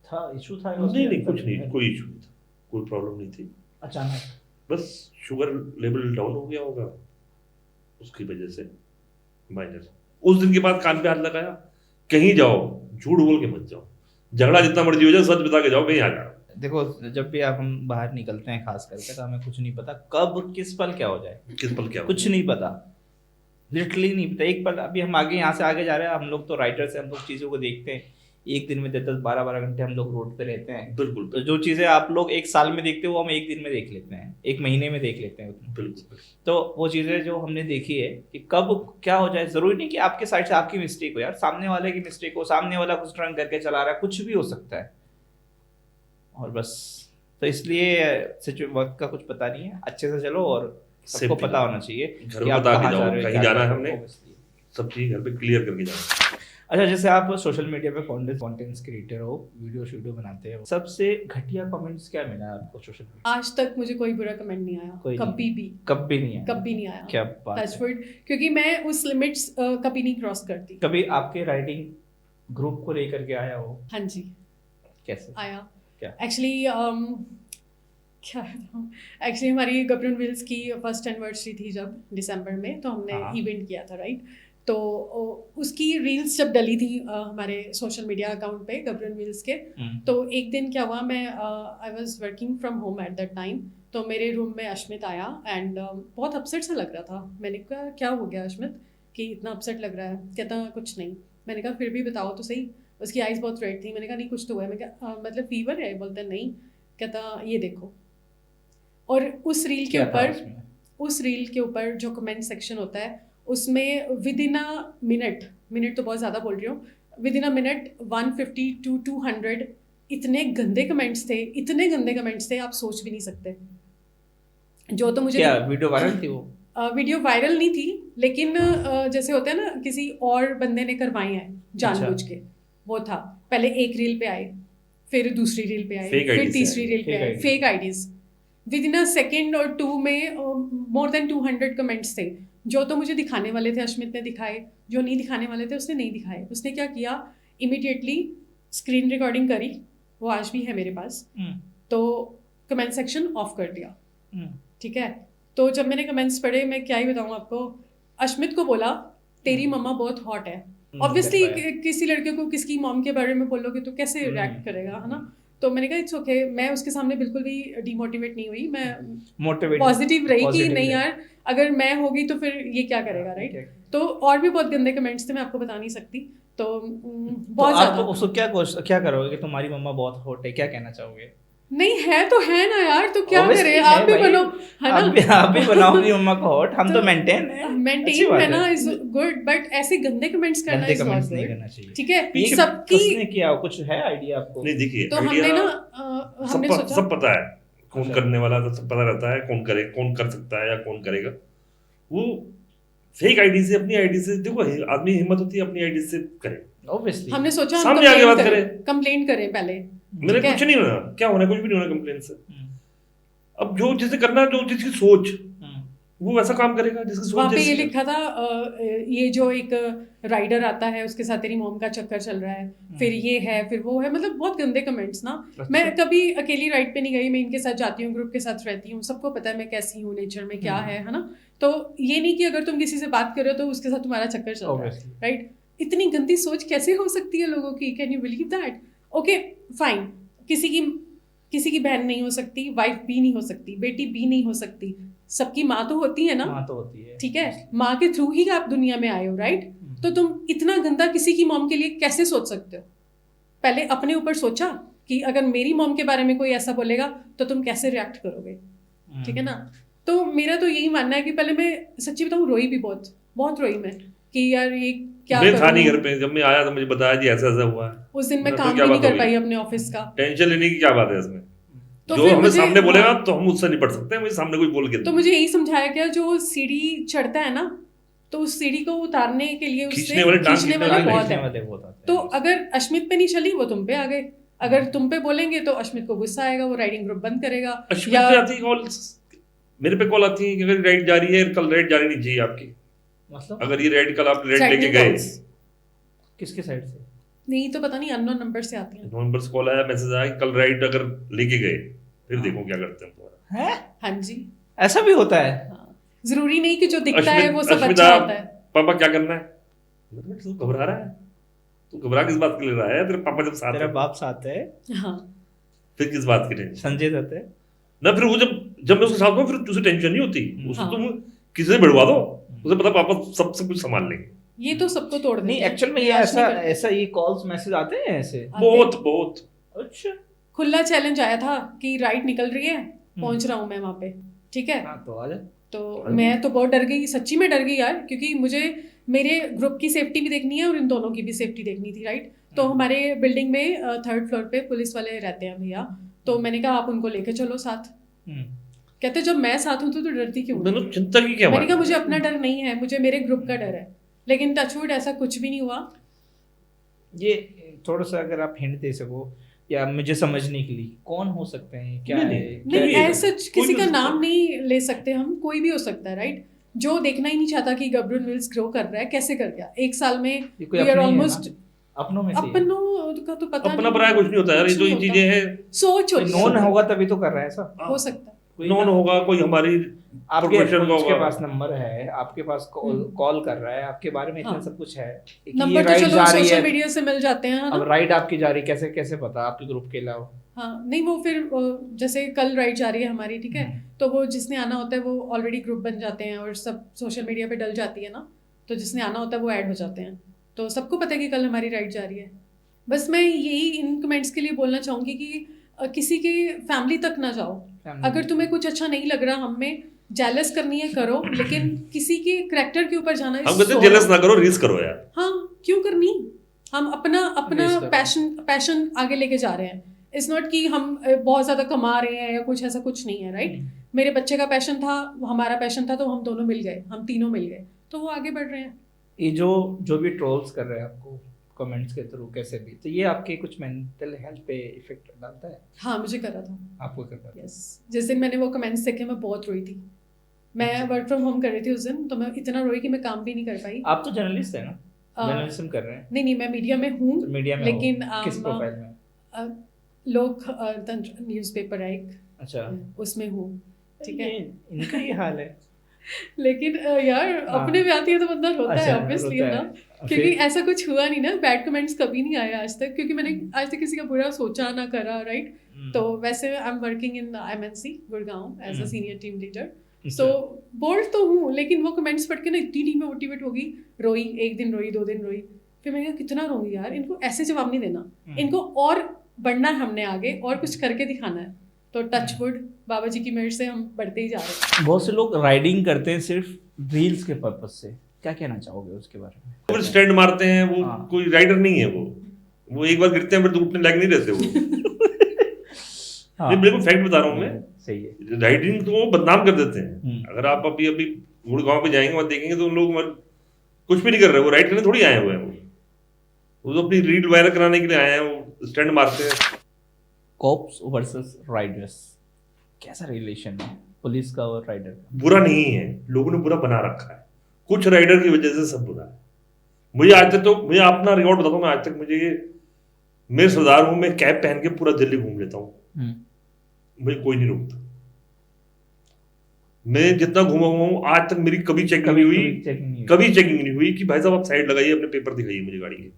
था, इशू था? नहीं, कुछ नहीं, कोई इशू नहीं था, कोई प्रॉब्लम नहीं थी। अचानक बस शुगर लेवल डाउन हो गया होगा, उसकी वजह से माइनर। उस दिन के बाद कान पे हाथ लगाया, कहीं जाओ झूठ बोल के मत जाओ, झगड़ा जितना मर्जी हो जाए सच बता के जाओ, कहीं आ जाओ। देखो, जब भी आप हम बाहर निकलते हैं खास करके, तो हमें कुछ नहीं पता कब किस पल क्या हो जाए, किस पल क्या हो कुछ नहीं पता, लिटरली नहीं पता। एक पल, अभी हम आगे यहाँ से आगे जा रहे हैं, हम लोग तो राइटर्स हैं, हम लोग चीज़ों को देखते हैं, एक दिन में 10-10, 12-12 घंटे हम लोग रोड पे रहते हैं। बिल्कुल। तो जो चीज़ें आप लोग एक साल में देखते हो वो हम एक दिन में देख लेते हैं, एक महीने में देख लेते हैं। बिल्कुल। तो वो चीज़ें जो हमने देखी है कि कब क्या हो जाए, ज़रूरी नहीं कि आपके साइड से आपकी मिस्टेक हो यार, सामने वाले की मिस्टेक हो, सामने वाला कुछ ड्राइंग करके चला रहा है, कुछ भी हो सकता है। और बस तो इसलिए वक्त का कुछ पता नहीं है, अच्छे से चलो और सबको पता होना चाहिए घर में बता के जाओ, कहीं जाना है हमने सब चीज घर पे क्लियर करके जाना। अच्छा, जैसे आप सोशल मीडिया पे कंटेंट क्रिएटर हो, वीडियो बनाते हो, सबसे घटिया कमेंट्स क्या मिला आपको सोशल मीडिया? आज तक मुझे कोई बुरा कमेंट नहीं आया, कभी नहीं आया। क्या बात है। क्योंकि मैं उस लिमिट्स कभी नहीं क्रॉस करती। कभी आपके राइटिंग ग्रुप को लेकर के आया हो? हाँ जी। कैसे आया? क्या एक्चुअली क्या एक्चुअली हमारी गब्रियन विल्स की फर्स्ट एनिवर्सरी थी जब दिसंबर में, तो हमने इवेंट किया था, राइट। तो उसकी रील्स जब डली थी हमारे सोशल मीडिया अकाउंट पे गब्रियन विल्स के, तो एक दिन क्या हुआ, मैं I was working from home at that time, तो मेरे रूम में अश्मित आया एंड बहुत अपसेट सा लग रहा था। मैंने कहा क्या हो गया अश्मित कि इतना अपसेट लग रहा है? कहता कुछ नहीं। मैंने कहा फिर भी बताओ तो सही। उसकी आइज़ बहुत रेड थी। मैंने कहा नहीं कुछ तो हुआ है। मैं कहा मतलब फीवर है? बोलता नहीं। कहता ये देखो। और उस रील के ऊपर जो कमेंट सेक्शन होता है उसमें विद इन अ मिनट तो बहुत ज़्यादा बोल रही हूँ, with in a minute 150 to 200 इतने गंदे कमेंट्स थे, आप सोच भी नहीं सकते। जो तो मुझे क्या वीडियो वायरल थी? वो वीडियो वायरल नहीं थी, लेकिन जैसे होता है ना किसी और बंदे ने करवाए हैं जानबूझ के, वो था। पहले एक रील पे आए, फिर दूसरी रील पे आए, फिर तीसरी रील पे आए, fake IDs. Within a second और 2 में मोर देन 200 कमेंट्स थे। जो तो मुझे दिखाने वाले थे अश्मित ने दिखाए, जो नहीं दिखाने वाले थे उसने नहीं दिखाए। उसने क्या किया, इमीडिएटली स्क्रीन रिकॉर्डिंग करी, वो आज भी है मेरे पास, तो कमेंट सेक्शन ऑफ कर दिया। ठीक है, तो जब मैंने कमेंट्स पढ़े, मैं क्या ही बताऊँ आपको, अश्मित को बोला तेरी मम्मा बहुत हॉट है। ऑब्वियसली किसी लड़के को किसकी मॉम के बारे में बोलोगे तो कैसे रिएक्ट करेगा, है ना। तो मैंने कहा इट्स ओके। मैं उसके सामने बिल्कुल भी डिमोटिवेट नहीं हुई, मैं पॉजिटिव रही कि नहीं यार अगर मैं होगी तो फिर ये क्या करेगा, राइट। तो और भी बहुत गंदे कमेंट्स थे, मैं आपको बता नहीं सकती। तो बहुत ज्यादा। उसको क्या करोगे कि तुम्हारी मम्मा बहुत हॉट है, क्या कहना चाहोगे? नहीं है तो है ना यार, तो क्या करे, आप भी बनो, है ना। आप भी बनाओ अपनी मम्मा को हॉट, हम तो मेंटेन है ना, इज गुड, बट ऐसे गंदे कमेंट्स करना इज नॉट गुड। ठीक है, सबकी क्या कुछ है आइडिया आपको? नहीं देखिए, तो हमने ना हमने सोचा सब पता है कौन करने वाला, तो सब पता रहता है कौन कर सकता है या कौन करेगा। वो फेक आईडी से, अपनी आईडी से, देखो आदमी हिम्मत होती है अपनी आईडी से करे। ऑब्वियसली हमने सोचा सामने आगे बात करें, कंप्लेंट करें पहले। मेरे कुछ नहीं होना, क्या होना, कुछ भी नहीं होना कंप्लेंट से। अब जो जिसे करना, जो जिसकी सोच, वो वैसा काम करेगा जिसकी सोच। वहाँ पे ये लिखा था ये जो एक राइडर आता है उसके साथ तेरी मॉम का चक्कर चल रहा है, फिर ये है, फिर वो है, मतलब बहुत गंदे कमेंट्स ना। मैं कभी अकेली राइड पे नहीं गई, मैं इनके साथ जाती हूँ, ग्रुप के साथ रहती हूँ, सबको पता है मैं कैसी हूँ, नेचर में क्या है ना। तो ये नहीं कि अगर तुम किसी से बात कर रहे हो तो उसके साथ तुम्हारा चक्कर चल रहा है, राइट। इतनी गंदी सोच कैसे हो सकती है लोगों की, can you believe that. Okay fine, किसी की किसी की बहन नहीं हो सकती, वाइफ भी नहीं हो सकती, बेटी भी नहीं हो सकती, सबकी माँ तो होती है ना। माँ तो होती है, ठीक है, माँ के थ्रू ही आप दुनिया में आए हो, राइट। तो तुम इतना गंदा किसी की मॉम के लिए कैसे सोच सकते हो? पहले अपने ऊपर सोचा कि अगर मेरी मॉम के बारे में कोई ऐसा बोलेगा तो तुम कैसे रिएक्ट करोगे, ठीक है ना। तो मेरा तो यही मानना है कि पहले मैं सच्ची बताऊँ रोई भी बहुत रोई मैं कि यार ये क्या मैं था नहीं घर पे, जब मैं आया तो मुझे बताया जी ऐसा ऐसा हुआ है। उस दिन मैं तो काम क्या भी नहीं बात कर हो पाई गई? अपने ऑफिस का। टेंशन लेने की क्या बात है इसमें? तो जो फिर हमें मुझे सामने बोलेगा तो हम उससे निपट सकते हैं, मुझे सामने कोई बोल के तो मुझे यही समझाया गया जो सीढ़ी चढ़ता है ना, तो उस सीढ़ी को उतारने के लिए उससे खींचने वाले बहुत है। तो अगर अश्मित पे नहीं चली वो तुम पे आ गए, अगर तुम पे बोलेंगे तो अश्मित को गुस्सा आएगा, वो राइडिंग ग्रुप बंद करेगा। अश्मित पे आती है कॉल, मेरे पे कॉल आती है कि अगर राइड जारी है, कल राइड जारी नहीं चाहिए आपकी। मतलब अगर ये राइड कल आप राइड लेके गए, किसके साइड से? नहीं तो पता नहीं, अननोन नंबर से आती है। नंबर से कॉल आया, मैसेज आया कि कल राइड अगर लेके गए फिर देखो क्या करते हैं तुम्हारा। है? हाँ जी, ऐसा भी होता है? हाँ। जरूरी नहीं कि जो दिखता है वो सब अच्छा होता है। पापा क्या करना है? तू घबरा रहा है, तू घबरा किस बात के लिए रहा है? तेरे पापा जब साथ तेरा है, बाप साथ है, हाँ फिर किस बात की टेंशन? संजय दत्त है ना, फिर वो जब मैं उसके साथ हूँ फिर तुझे टेंशन नहीं होती, उसको हाँ। तुम किसी से भिड़वा दो, उसे पता पापा सब कुछ संभाल लेंगे। ये तो सबको तोड़ देते नहीं हैं। एक्चुअल में ये निराश नहीं करते। ऐसा ये कॉल्स मैसेज आते हैं ऐसे? बहुत अच्छा, खुला चैलेंज आया था कि राइड निकल रही है, पहुंच रहा हूँ मैं वहां पे, ठीक है। हाँ तो आ जा। तो मैं तो बहुत डर गई, सच्ची में डर गई यार, क्योंकि मुझे मेरे ग्रुप की सेफ्टी भी देखनी है और इन दोनों की भी सेफ्टी देखनी थी, राइट। तो हमारे बिल्डिंग में 3rd फ्लोर पे पुलिस वाले रहते हैं भैया, तो मैंने कहा आप उनको लेके चलो साथ। कहते जब मैं साथ हूँ तो डरती क्यों? मैंने चिंता की क्या मैंने कहा बात? मुझे अपना डर नहीं है, मुझे मेरे ग्रुप का डर है। लेकिन टचवुड ऐसा कुछ भी नहीं हुआ। ये थोड़ा सा अगर आप हिंट दे सको या मुझे समझने के लिए, कौन हो सकते हैं, क्या है? नहीं ऐसा किसी का नाम नहीं ले सकते हम, कोई भी हो सकता है, राइट। जो देखना ही नहीं चाहता कि गब्रियल विल्स ग्रो कर रहा है, कैसे कर गया 1 साल में? वी आर ऑलमोस्ट अपनों में से अपनों का तो पता अपना पराया कुछ नहीं होता यार, ये तो ये चीजें हैं। सोच होती है, नॉन होगा तभी तो कर रहा है ऐसा। हो सकता है नॉन होगा, कोई हमारी आपके पास नंबर है, आपके पास कॉल कर रहा है, आपके बारे में इतना सब कुछ है, नंबर तो चलो सोशल मीडिया से मिल जाते हैं। अब राइड आपकी जा रही कैसे कैसे पता आपके ग्रुप के अलावा? हाँ नहीं, वो फिर जैसे कल राइड जा रही है हमारी, ठीक है, तो वो जिसने आना होता है वो ऑलरेडी ग्रुप बन जाते हैं और सब सोशल मीडिया पे डल जाती है ना, तो जिसने आना होता है वो ऐड हो जाते हैं, तो सबको पता है कि कल हमारी राइड जा रही है। बस मैं यही इन कमेंट्स के लिए बोलना चाहूँगी कि किसी की फैमिली तक ना जाओ। अगर तुम्हें कुछ अच्छा नहीं लग रहा, हम में जेलस करनी है करो, लेकिन किसी के करैक्टर के ऊपर जाना, हम कहते हैं जेलस ना करो, रीस करो यार। हाँ क्यों करनी? हम अपना पैशन आगे लेके जा रहे हैं। इट्स नॉट कि हम बहुत ज्यादा कमा रहे हैं या कुछ, ऐसा कुछ नहीं है, राइट। मेरे बच्चे का पैशन था, हमारा पैशन था, तो हम दोनों मिल गए, हम तीनों मिल गए, तो वो आगे बढ़ रहे हैं। ये जो भी ट्रोल्स कर रहे हैं आपको कमेंट्स के थ्रू कैसे भी, तो ये आपके कुछ मेंटल हेल्थ पे इफेक्ट डालता है? हाँ मुझे करा था। आपको कर रहा था? यस, जिस दिन मैंने वो कमेंट्स देखे मैं बहुत रोई थी। मैं वर्क फ्रॉम होम कर रही थी उस दिन, तो मैं इतना रोई कि मैं काम भी नहीं कर पाई। आप तो जर्नलिस्ट है ना? जर्नलिज्म कर रहे हैं? नहीं मैं मीडिया में हूँ, तो मीडिया में लेकिन किस प्रोफाइल में? लोक तंत्र न्यूज़पेपर है एक, अच्छा उसमें हूँ, ठीक है। इनका ये हाल है। लेकिन यार अपने में आती है तो बंदा रोता है ऑब्वियसली ना, क्योंकि ऐसा कुछ हुआ नहीं ना, बैड कमेंट्स कभी नहीं आया आज तक, क्योंकि मैंने आज तक किसी का बुरा सोचा ना करा, राइट। तो वैसे I am working in MNC Gurgaon as a senior team leader, तो बोल्ड तो हूँ, लेकिन वो कमेंट्स पढ़ के ना इतनी डीमोटिवेट हो गई, रोई, 1 दिन रोई, 2 दिन रोई, फिर मैंने कहा कितना रोऊंगी यार, इनको ऐसे जवाब नहीं देना, इनको और बढ़ना है, हमने आगे और कुछ करके दिखाना है। तो टचवुड बाबा जी की मेहर से हम बढ़ते ही जा रहे हैं। बहुत से लोग राइडिंग करते हैं सिर्फ रील्स के पर्पस से, क्या कहना चाहोगे उसके बारे में? फिर स्टैंड मारते हैं वो, कोई राइडर नहीं है वो एक बार गिरते हैं फिर तो उठने लायक नहीं रहते वो। हाँ। बिल्कुल फैक्ट बता रहा हूँ मैं, सही है। राइडिंग तो वो बदनाम कर देते हैं। अगर आप अभी गुड़गांव पे जाएंगे वहाँ देखेंगे तो उन लोग कुछ भी नहीं कर रहे, वो राइड करने थोड़ी आए हुए हैं, वो तो अपनी रील वायरल कराने के लिए आए हैं, वो स्टैंड मारते हैं। कॉप्स वर्सेस राइडर्स, कैसा रिलेशन है पुलिस का और राइडर का? बुरा नहीं है, लोगों ने बुरा बना रखा है, कुछ राइडर की वजह से सब बुरा है। मुझे आज तक, तो मुझे अपना रिकॉर्ड बताता हूँ, मैं आज तक मैं सरदार हूँ, मैं कैप पहन के पूरा दिल्ली घूम लेता हूँ, मुझे कोई नहीं रोकता। मैं जितना घूमा हुआ हूँ आज तक मेरी कभी चेकिंग नहीं हुई, कभी चेकिंग नहीं हुई कि भाई साहब आप साइड लगाइए, अपने पेपर दिखाइए मुझे गाड़ी के,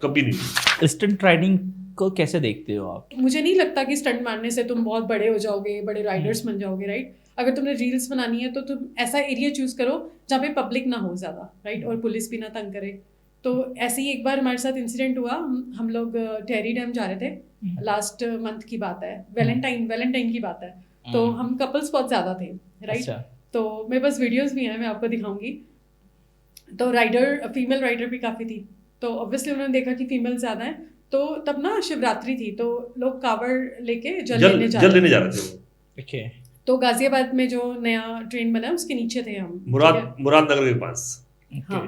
कभी नहीं। स्टंट राइडिंग को कैसे देखते हो आप? मुझे नहीं लगता कि स्टंट मारने से तुम बहुत बड़े हो जाओगे, बड़े राइडर्स बन जाओगे, राइट? अगर तुमने रील्स बनानी है तो तुम ऐसा एरिया चूज करो जहाँ पे पब्लिक ना हो ज़्यादा, राइट? और पुलिस भी ना तंग करे। तो ऐसे ही एक बार हमारे साथ इंसिडेंट हुआ, हम लोग टेहरी डैम जा रहे थे, लास्ट मंथ की बात है, वैलेंटाइन की बात है। तो हम कपल्स बहुत ज़्यादा थे, राइट? अच्छा। तो मेरे पास वीडियोस भी हैं, मैं आपको दिखाऊंगी। तो फीमेल राइडर भी काफ़ी थी, तो ऑब्वियसली उन्होंने देखा कि फीमेल ज़्यादा है, तो तब ना शिवरात्रि थी, तो लोग कावड़ लेके जल लेने जा रहे थे। ओके। तो गाजियाबाद में जो नया ट्रेन बना है उसके नीचे थे हम, मुरादनगर के पास। हाँ।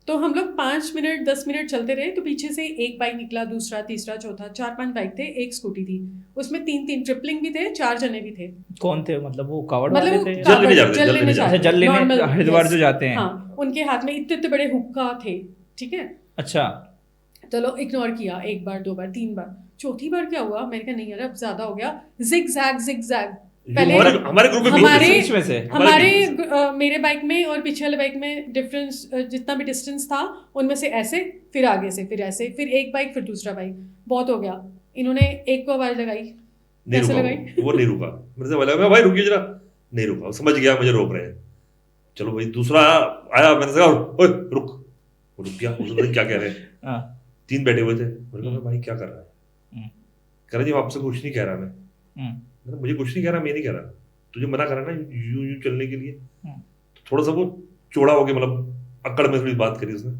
तो हम लोग 5 मिनट 10 मिनट चलते रहे, तो पीछे से एक बाइक निकला, दूसरा, तीसरा, चौथा, 4-5 बाइक थे, एक स्कूटी थी, उसमें 3 ट्रिपलिंग भी थे, 4 जने भी थे। कौन थे? मतलब वो कावड़ मतलब वाले थे? जल लेने जा रहे थे, हरिद्वार जो जाते हैं। हाँ, उनके हाथ में इतने बड़े हुक्का थे, ठीक है। अच्छा। चलो इग्नोर किया, 1 बार 2 बार 3 बार, चौथी बार क्या हुआ, मैंने कहा नहीं यार अब ज्यादा हो गया, जिग जैग। पहले हमारे ग्रुप में हमारे मेरे बाइक में और पीछे वाले बाइक में डिफरेंस, जितना भी डिस्टेंस था उनमें से ऐसे, फिर आगे से, फिर ऐसे, फिर एक बाइक, फिर दूसरा बाइक, बहुत हो गया। इन्होंने एक को आवाज लगाई, कैसे लगाई? वो नहीं रुका, मेरे से बोला भाई रुकिए जरा, नहीं रुका, समझ गया मुझे रोक रहे हैं। चलो भाई दूसरा आया, मैंने कहा ओए रुक गया, उसने क्या कह रहे हैं, 3 बैठे हुए थे, मैंने कहा भाई क्या कर रहा है, कह रहा जी आपसे कुछ नहीं कह रहा मैं, मुझे कुछ नहीं कह रहा, मैं नहीं कह रहा, तुझे मना करा ना यूं चलने के लिए। तो थोड़ा सा वो चौड़ा हो गया, मतलब अकड़ में थोड़ी बात करी उसने,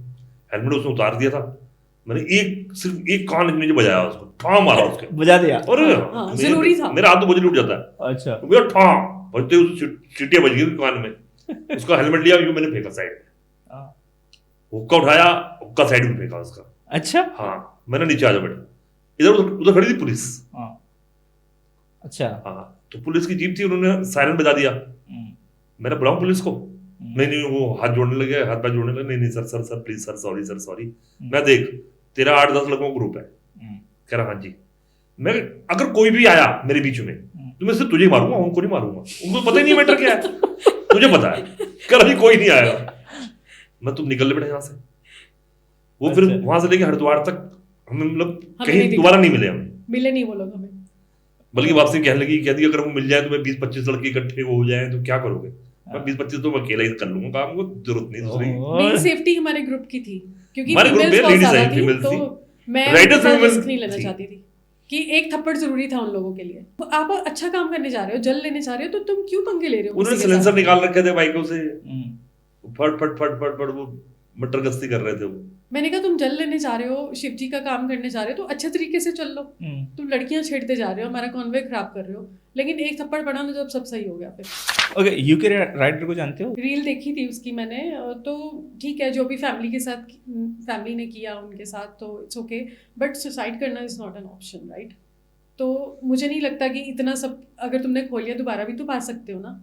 हेलमेट उसने उतार दिया था, मैंने सिर्फ एक कान नीचे बजाया, उसको ठा मारा, उसके बजा दिया। और जरूरी था, मेरा हाथ तो बजने उठ जाता है। अच्छा। भैया ठा बजते उस चीटियां बज गई कान में, उसका हेलमेट लिया, यूं मैंने फेंका साइड में, हुक्का उठाया, हुक्का साइड में फेंका उसका। अच्छा। हाँ, मैंने नीचे आ जा बैठा, इधर उधर खड़ी थी पुलिस। अच्छा। हाँ, तो पुलिस की जीप थी, उन्होंने सायरन बजा दिया, मैंने बुलाऊं पुलिस को, नहीं वो हाथ जोड़ने लगे, हाथ पैर जोड़ने लगे, नहीं सर प्लीज सर, सॉरी। मैं देख तेरा 8-10 लोगों का ग्रुप है, कह रहा हाँ जी, मैं अगर कोई भी आया मेरे बीच में तो मैं सिर्फ तुझे ही मारूंगा, उनको नहीं मारूंगा, उनको पता ही नहीं मैटर क्या है, तुझे पता है, कल भी कोई नहीं आएगा, मैं तुम निकल ले बेटा यहाँ से। वो फिर वहां से लेके हरिद्वार तक हमें मतलब कहीं दोबारा नहीं मिले, हम मिले नहीं वो लोग हमें, बल्कि वापसी कहने लगी, कहती अगर वो मिल जाए तो मैं 20-25 लड़के इकट्ठे हो जाए तो क्या करोगे, मैं 20-25 तो मैं अकेला ही कर लूंगा काम, को जरूरत नहीं दूसरी। मेन सेफ्टी हमारे ग्रुप की थी, क्योंकि हमारे ग्रुप में लेडीज आई, फीमेल थी, मैं रिस्क नहीं लेना चाहती थी कि एक थप्पड़ जरूरी था उन लोगों के लिए। तो आप अच्छा काम करने जा रहे हो, जल लेने जा रहे हो, तो तुम क्यों पंगे ले रहे हो? उन्होंने सिलेंसर निकाल रखे थे बाइकों से, फट वो मटर गश्ती कर रहे थे वो। मैंने कहा तुम जल लेने जा रहे हो, शिव जी का काम करने जा रहे हो, तो अच्छे तरीके से चल लो, तुम लड़कियां छेड़ते जा रहे हो, हमारा कॉन्वे खराब कर रहे हो। लेकिन एक थप्पड़ पड़ा ना, जब सब सही हो गया फिर। ओके, यूके राइडर को जानते हो? रील देखी थी उसकी मैंने, तो ठीक है, जो भी फैमिली ने किया उनके साथ तो इट्स ओके, बट सुसाइड करना is not an option, right? तो मुझे नहीं लगता कि इतना सब अगर तुमने खोल लिया दोबारा भी तो पा सकते हो ना,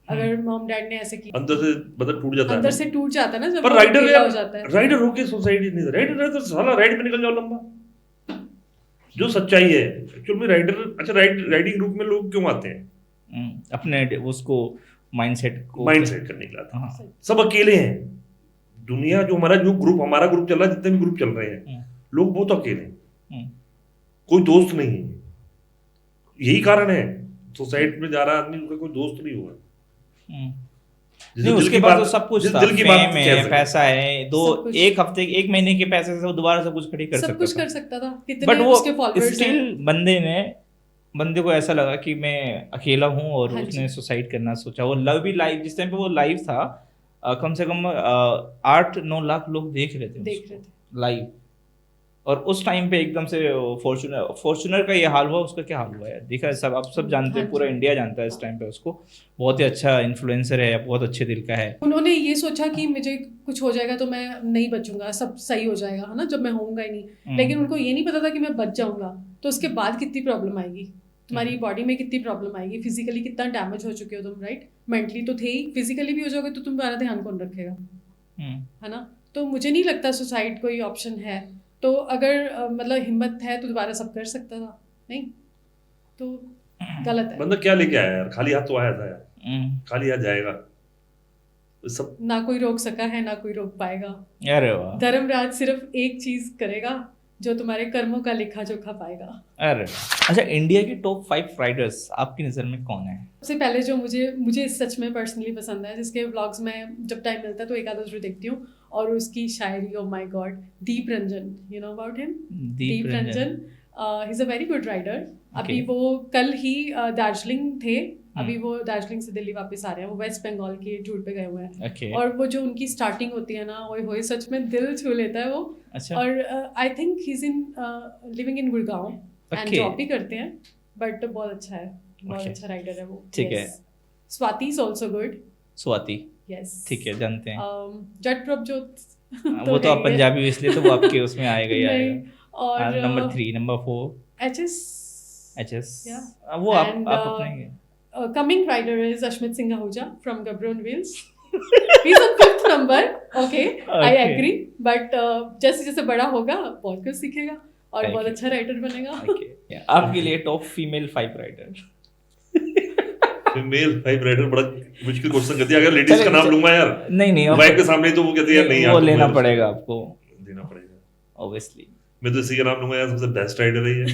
अगर मॉम डैड ने ऐसे किया, अंदर से मतलब टूट जाता है, अंदर से टूट जाता है ना, जब पर राइडर हो जाता है। राइडर होके सोसाइटी नहीं, राइडर तो साला राइड पे निकल जाओ लंबा, जो सच्चाई है एक्चुअल में। राइडर अच्छा राइडिंग ग्रुप में लोग क्यों आते हैं? अपने उसको माइंडसेट करने के लिए। सब अकेले हैं, दुनिया जो हमारा ग्रुप चल रहा है, जितने भी ग्रुप चल रहे हैं, लोग बहुत अकेले हैं, कोई दोस्त नहीं है। यही कारण है सोसाइटी में जा रहा आदमी, उसका कोई दोस्त नहीं हुआ। नहीं, उसके बाद तो सब कुछ था, फेम है, पैसा है, एक हफ्ते एक महीने के पैसे से वो दोबारा सब कुछ खड़ी कर सकता था, बट वो स्टिल बंदे को ऐसा लगा कि मैं अकेला हूँ, और उसने सुसाइड करना सोचा। वो लव भी लाइव, जिस टाइम पे वो लाइव था, कम से कम 8-9 लाख लोग देख रहे थे लाइव, और उस टाइम पे एकदम से फॉर्च्यूनर का ये हाल हुआ, उसका क्या हाल हुआ है देखा सब, आप सब जानते हैं, पूरा इंडिया जानता है इस टाइम पे उसको, बहुत ही अच्छा इन्फ्लुएंसर है, बहुत अच्छे दिल का है। उन्होंने ये सोचा कि मुझे कुछ हो जाएगा तो मैं नहीं बचूंगा, सब सही हो जाएगा, है ना, जब मैं होऊंगा ही नहीं। लेकिन उनको ये नहीं पता था कि मैं बच जाऊंगा तो उसके बाद कितनी प्रॉब्लम आएगी, तुम्हारी बॉडी में कितनी प्रॉब्लम आएगी, फिजिकली कितना डैमेज हो चुके हो तुम, राइट? मेंटली तो थे ही, फिजिकली भी हो जाओगे तो तुम्हारा ध्यान कौन रखेगा, है ना? तो मुझे नहीं लगता सुसाइड कोई ऑप्शन है। तो अगर मतलब हिम्मत है तो दोबारा सब कर सकता था, नहीं तो गलत है। मतलब क्या लेके आया यार, खाली हाथ तो आया था यार, खाली हाथ जाएगा सब, ना कोई रोक सका है ना कोई रोक पाएगा। अरे वाह। धर्मराज सिर्फ एक चीज करेगा जो तुम्हारे कर्मों का लेखा जोखा पाएगा। अरे अच्छा, इंडिया के टॉप 5 राइडर्स आपकी नज़र में कौन है? सबसे पहले जो मुझे सच में पर्सनली पसंद है, जिसके व्लॉग्स में जब टाइम मिलता है तो एक आधा जरूर देखती हूँ, और उसकी शायरी, oh my god, Deep Ranjan, you know about him? Deep Ranjan he is a very good writer. अभी वो कल ही दार्जिलिंग थे, अभी वो दार्जिलिंग से दिल्ली वापस आ रहे हैं, वो वेस्ट बंगाल के टूर पे गए हुए हैं। और वो जो उनकी स्टार्टिंग होती है ना, ओए होए, सच में दिल छू लेता है वो। और I think he is in living in Gurgaon and job भी करते हैं, बट बहुत अच्छा है, बहुत अच्छा राइडर है वो। ठीक है। Swati is also good. Swati, yes, ठीक है, जानते हैं। जट प्रभजोत वो तो आप पंजाबी हो इसलिए तो वो आपके उसमें आएगा ही आएगा। और नंबर 3, नंबर 4 HS, वो आप अपने coming rider is Ashmit Singh Ahuja from Gabro on Wheels. He's on 5th number. Okay, I agree. But जैसे जैसे बड़ा होगा बहुत कुछ सीखेगा और बहुत अच्छा राइडर बनेगा। आपके लिए top female 5 rider? Female 5 rider बड़ा मुश्किल क्वेश्चन कर दिया। अगर लेडीज का नाम लूंगा यार, नहीं बाइक के सामने, तो वो कहती है नहीं, वो लेना पड़ेगा आपको, देना पड़ेगा ऑब्वियसली। मैं तो इसी का नाम लूंगा यार, सबसे बेस्ट राइडर है ये।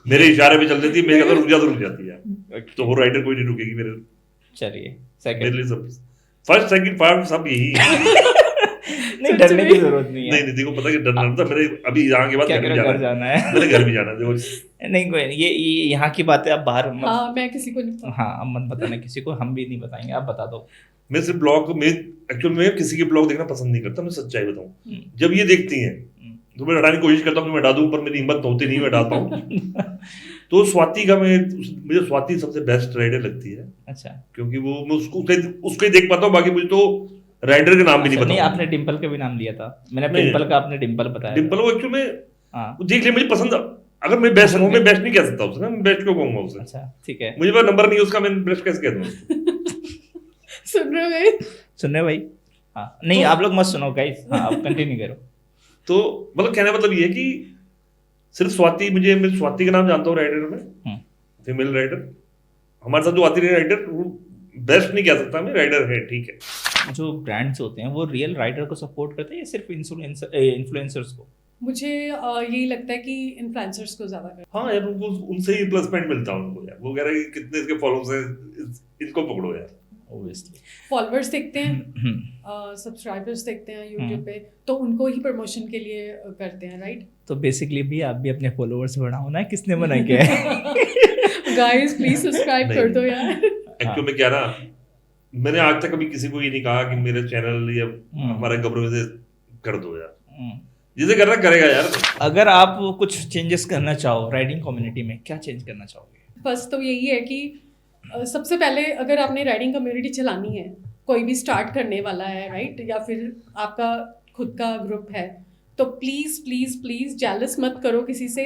मेरे इशारे पे चल देती है, मैं कहता रुक जा तो रुक जाती है। तो वो राइडर कोई नहीं रुकेगी मेरे। चलिए, सेकंड मेरे लिए सब फर्स्ट सेकंड पार्ट सब यही नहीं, डरने की जरूरत नहीं है। नहीं देखो, पता है कि डरना था मेरे, अभी यहाँ के बाद घर जाना है, मेरे घर भी जाना है। देखो नहीं कोई नहीं, ये यहाँ की बातें आप बाहर मत, हाँ मैं किसी को नहीं, हाँ अब मत बताना किसी को, हम भी नहीं बताएंगे, आप बता दो। मैं सिर्फ ब्लॉग में एक्चुअल में किसी के ब्लॉग देखना पसंद नहीं करता, मैं सच्चाई बताऊं। जब ये देखती हैं तो मैं हटाने की कोशिश करता हूँ कि मैं हटा दूं, पर मेरी हिम्मत होती नहीं, मैं हटाता हूँ। तो स्वाति का मुझे स्वाति सबसे बेस्ट राइडर लगती है। अच्छा, क्योंकि वो मैं उसको ही देख पाता हूँ, बाकी मुझे तो राइडर के नाम भी नहीं पता। नहीं, आपने डिंपल का भी नाम लिया था, मैंने डिंपल का, आपने डिंपल बताया। डिंपल वो एक्चुअल में देख लिया, मुझे पसंद, अगर मैं बेस्ट हूँ, मैं बेस्ट नहीं कह सकता उसका, मैं बेस्ट क्यों कहूंगा उसे? अच्छा ठीक है, मुझे पास नंबर नहीं है उसका, मैं बेस्ट कैसे कह दूँ? सुन रहे हो भाई? हाँ नहीं, आप लोग मत सुनो गाइस, हाँ आप कंटिन्यू करो। तो मतलब कहने का मतलब ये है कि सिर्फ स्वाति, मैं स्वाति का नाम जानता हूँ राइडर में, फीमेल राइडर। हमारे साथ जो आती रही राइडर, वो बेस्ट नहीं कह सकता मैं, राइडर है, ठीक है। जो ब्रांड्स होते हैं वो रियल राइडर को सपोर्ट करते हैं या सिर्फ इन्फ्लुएंसर्स को? मुझे यही लगता है कि इन्फ्लुएंसर्स को ज्यादा करते हैं। हाँ यार, उनको उनसे ही प्लस पॉइंट मिलता है उनको यार। वो कह रहे हैं कि कितने इसके फॉलोअर्स हैं, इनको पकड़ो यार। Obviously. फॉलोअर्स देखते हैं, सब्सक्राइबर्स देखते हैं यूट्यूब पे, तो उनको ही प्रमोशन के लिए करते हैं, राइट? तो बेसिकली भी आप भी अपने फॉलोअर्स बढ़ाओ ना, किसने मना किया है? गाइस प्लीज सब्सक्राइब कर दो यार। एक्चुअली में क्या ना, मैंने आज तक कभी किसी को ये नहीं कहा कि मेरे चैनल या हमारे गबरू से कर दो यार, जिसे करना करेगा यार। अगर आप कुछ चेंजेस करना चाहो राइडिंग कम्युनिटी में, क्या चेंज करना चाहोगे? बस तो यही है कि सबसे पहले अगर आपने राइडिंग कम्युनिटी चलानी है, कोई भी स्टार्ट करने वाला है, राइट, या फिर आपका खुद का ग्रुप है, तो प्लीज़ प्लीज़ प्लीज़ जेलस मत करो किसी से।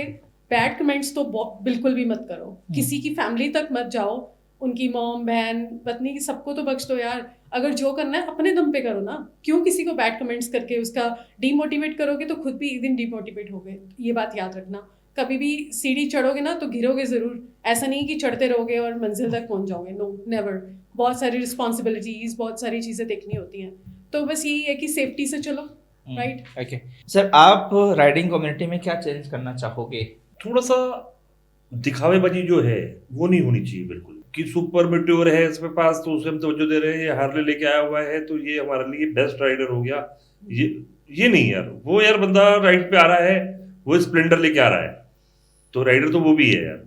बैड कमेंट्स तो बिल्कुल भी मत करो, किसी की फैमिली तक मत जाओ, उनकी मॉम, बहन, पत्नी की, सबको तो बख्श दो यार। अगर जो करना है अपने दम पे करो ना, क्यों किसी को बैड कमेंट्स करके उसका डीमोटिवेट करोगे तो खुद भी एक दिन डीमोटिवेट होगे। ये बात याद रखना, कभी भी सीढ़ी चढ़ोगे ना तो गिरोगे ज़रूर, ऐसा नहीं कि चढ़ते रहोगे और मंजिल तक पहुंच जाओगे, नो नेवर। बहुत सारी रिस्पॉन्सिबिलिटीज़, बहुत सारी चीज़ें देखनी होती हैं, तो बस यही है कि सेफ्टी से चलो, राइट? ओके सर, आप राइडिंग कम्युनिटी में क्या चेंज करना चाहोगे? थोड़ा सा दिखावेबाजी जो है वो नहीं होनी चाहिए बिल्कुल, कि सुपर मेट्योर है इसके पास तो उसे हम तवज्जो दे रहे हैं, ये हार्ले लेके आया हुआ है तो ये हमारे लिए बेस्ट राइडर हो गया, ये नहीं यार। वो यार बंदा राइड पे आ रहा है, वो स्प्लेंडर लेके आ रहा है, तो राइडर तो वो भी है यार।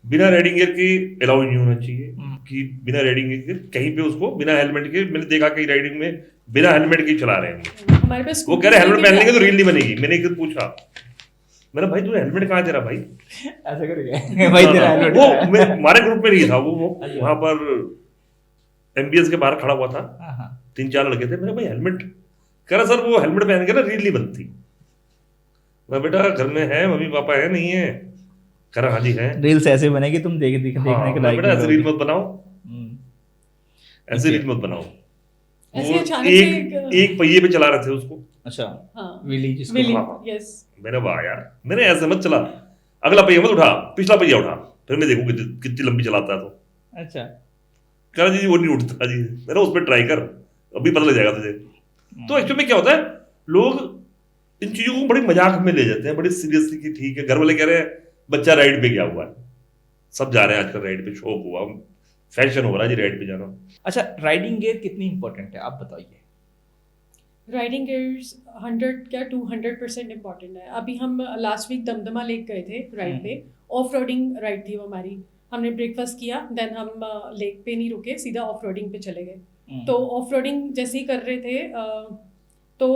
बिना राइडिंग गियर के अलाउ नहीं होना चाहिए कि बिना राइडिंग गियर कहीं पे उसको बिना हेलमेट के, मैंने देखा कई राइडिंग में बिना हेलमेट के चला रहे हैं। हमारे पास वो कह रहे हेलमेट पहन लेंगे तो रील नहीं बनेगी। मैंने एक दिन पूछा, मेरा भाई तू हेलमेट कहाँ है तेरा भाई? ऐसा करेंगे भाई तेरा हेलमेट? वो हमारे ग्रुप में नहीं था, वो वहां पर एमबीएस के बाहर खड़ा हुआ था, 3-4 लड़के थे। मेरा भाई हेलमेट, कह रहा सर वो हेलमेट पहन के ना रील नहीं बनती। मैं बेटा घर में है, मम्मी पापा है, नहीं है? कह रहा हाँ जी है। रील्स ऐसे बनेगी तुम देखने के लायक। बेटा ऐसे रील मत बनाओ, ऐसे रील मत बनाओ। एक पहिए पे चला रहे थे उसको। अच्छा, विली जिसको, यस। मैंने वाह यार, मैंने ऐसे मत चला, अगला पहिया मत उठा, पिछला पहिया उठा, फिर मैं देखूं कितनी लंबी चलाता है। तो अच्छा, कह रहा जी वो नहीं उठता जी। मेरा उस पर ट्राई कर, अभी पता लग जाएगा तुझे। तो एक्चुअली में क्या होता है, लोग इन चीजों को बड़ी मजाक में ले जाते हैं, बड़ी सीरियसली कि ठीक है, घर वाले कह रहे हैं बच्चा राइड पे गया हुआ है, सब जा रहे हैं आजकल राइड पे, शौक हुआ, फैशन हो रहा है जी राइड पे जाना। अच्छा, राइडिंग गियर कितनी इंपॉर्टेंट है आप बताइए। राइडिंग गियर्स 100 क्या 200% इम्पॉर्टेंट है। अभी हम लास्ट वीक दमदमा लेक गए थे राइड पे, ऑफ रोडिंग राइड थी वो हमारी। हमने ब्रेकफास्ट किया, देन हम लेक पे नहीं रुके, सीधा ऑफ रोडिंग पे चले गए। तो ऑफ रोडिंग जैसे ही कर रहे थे तो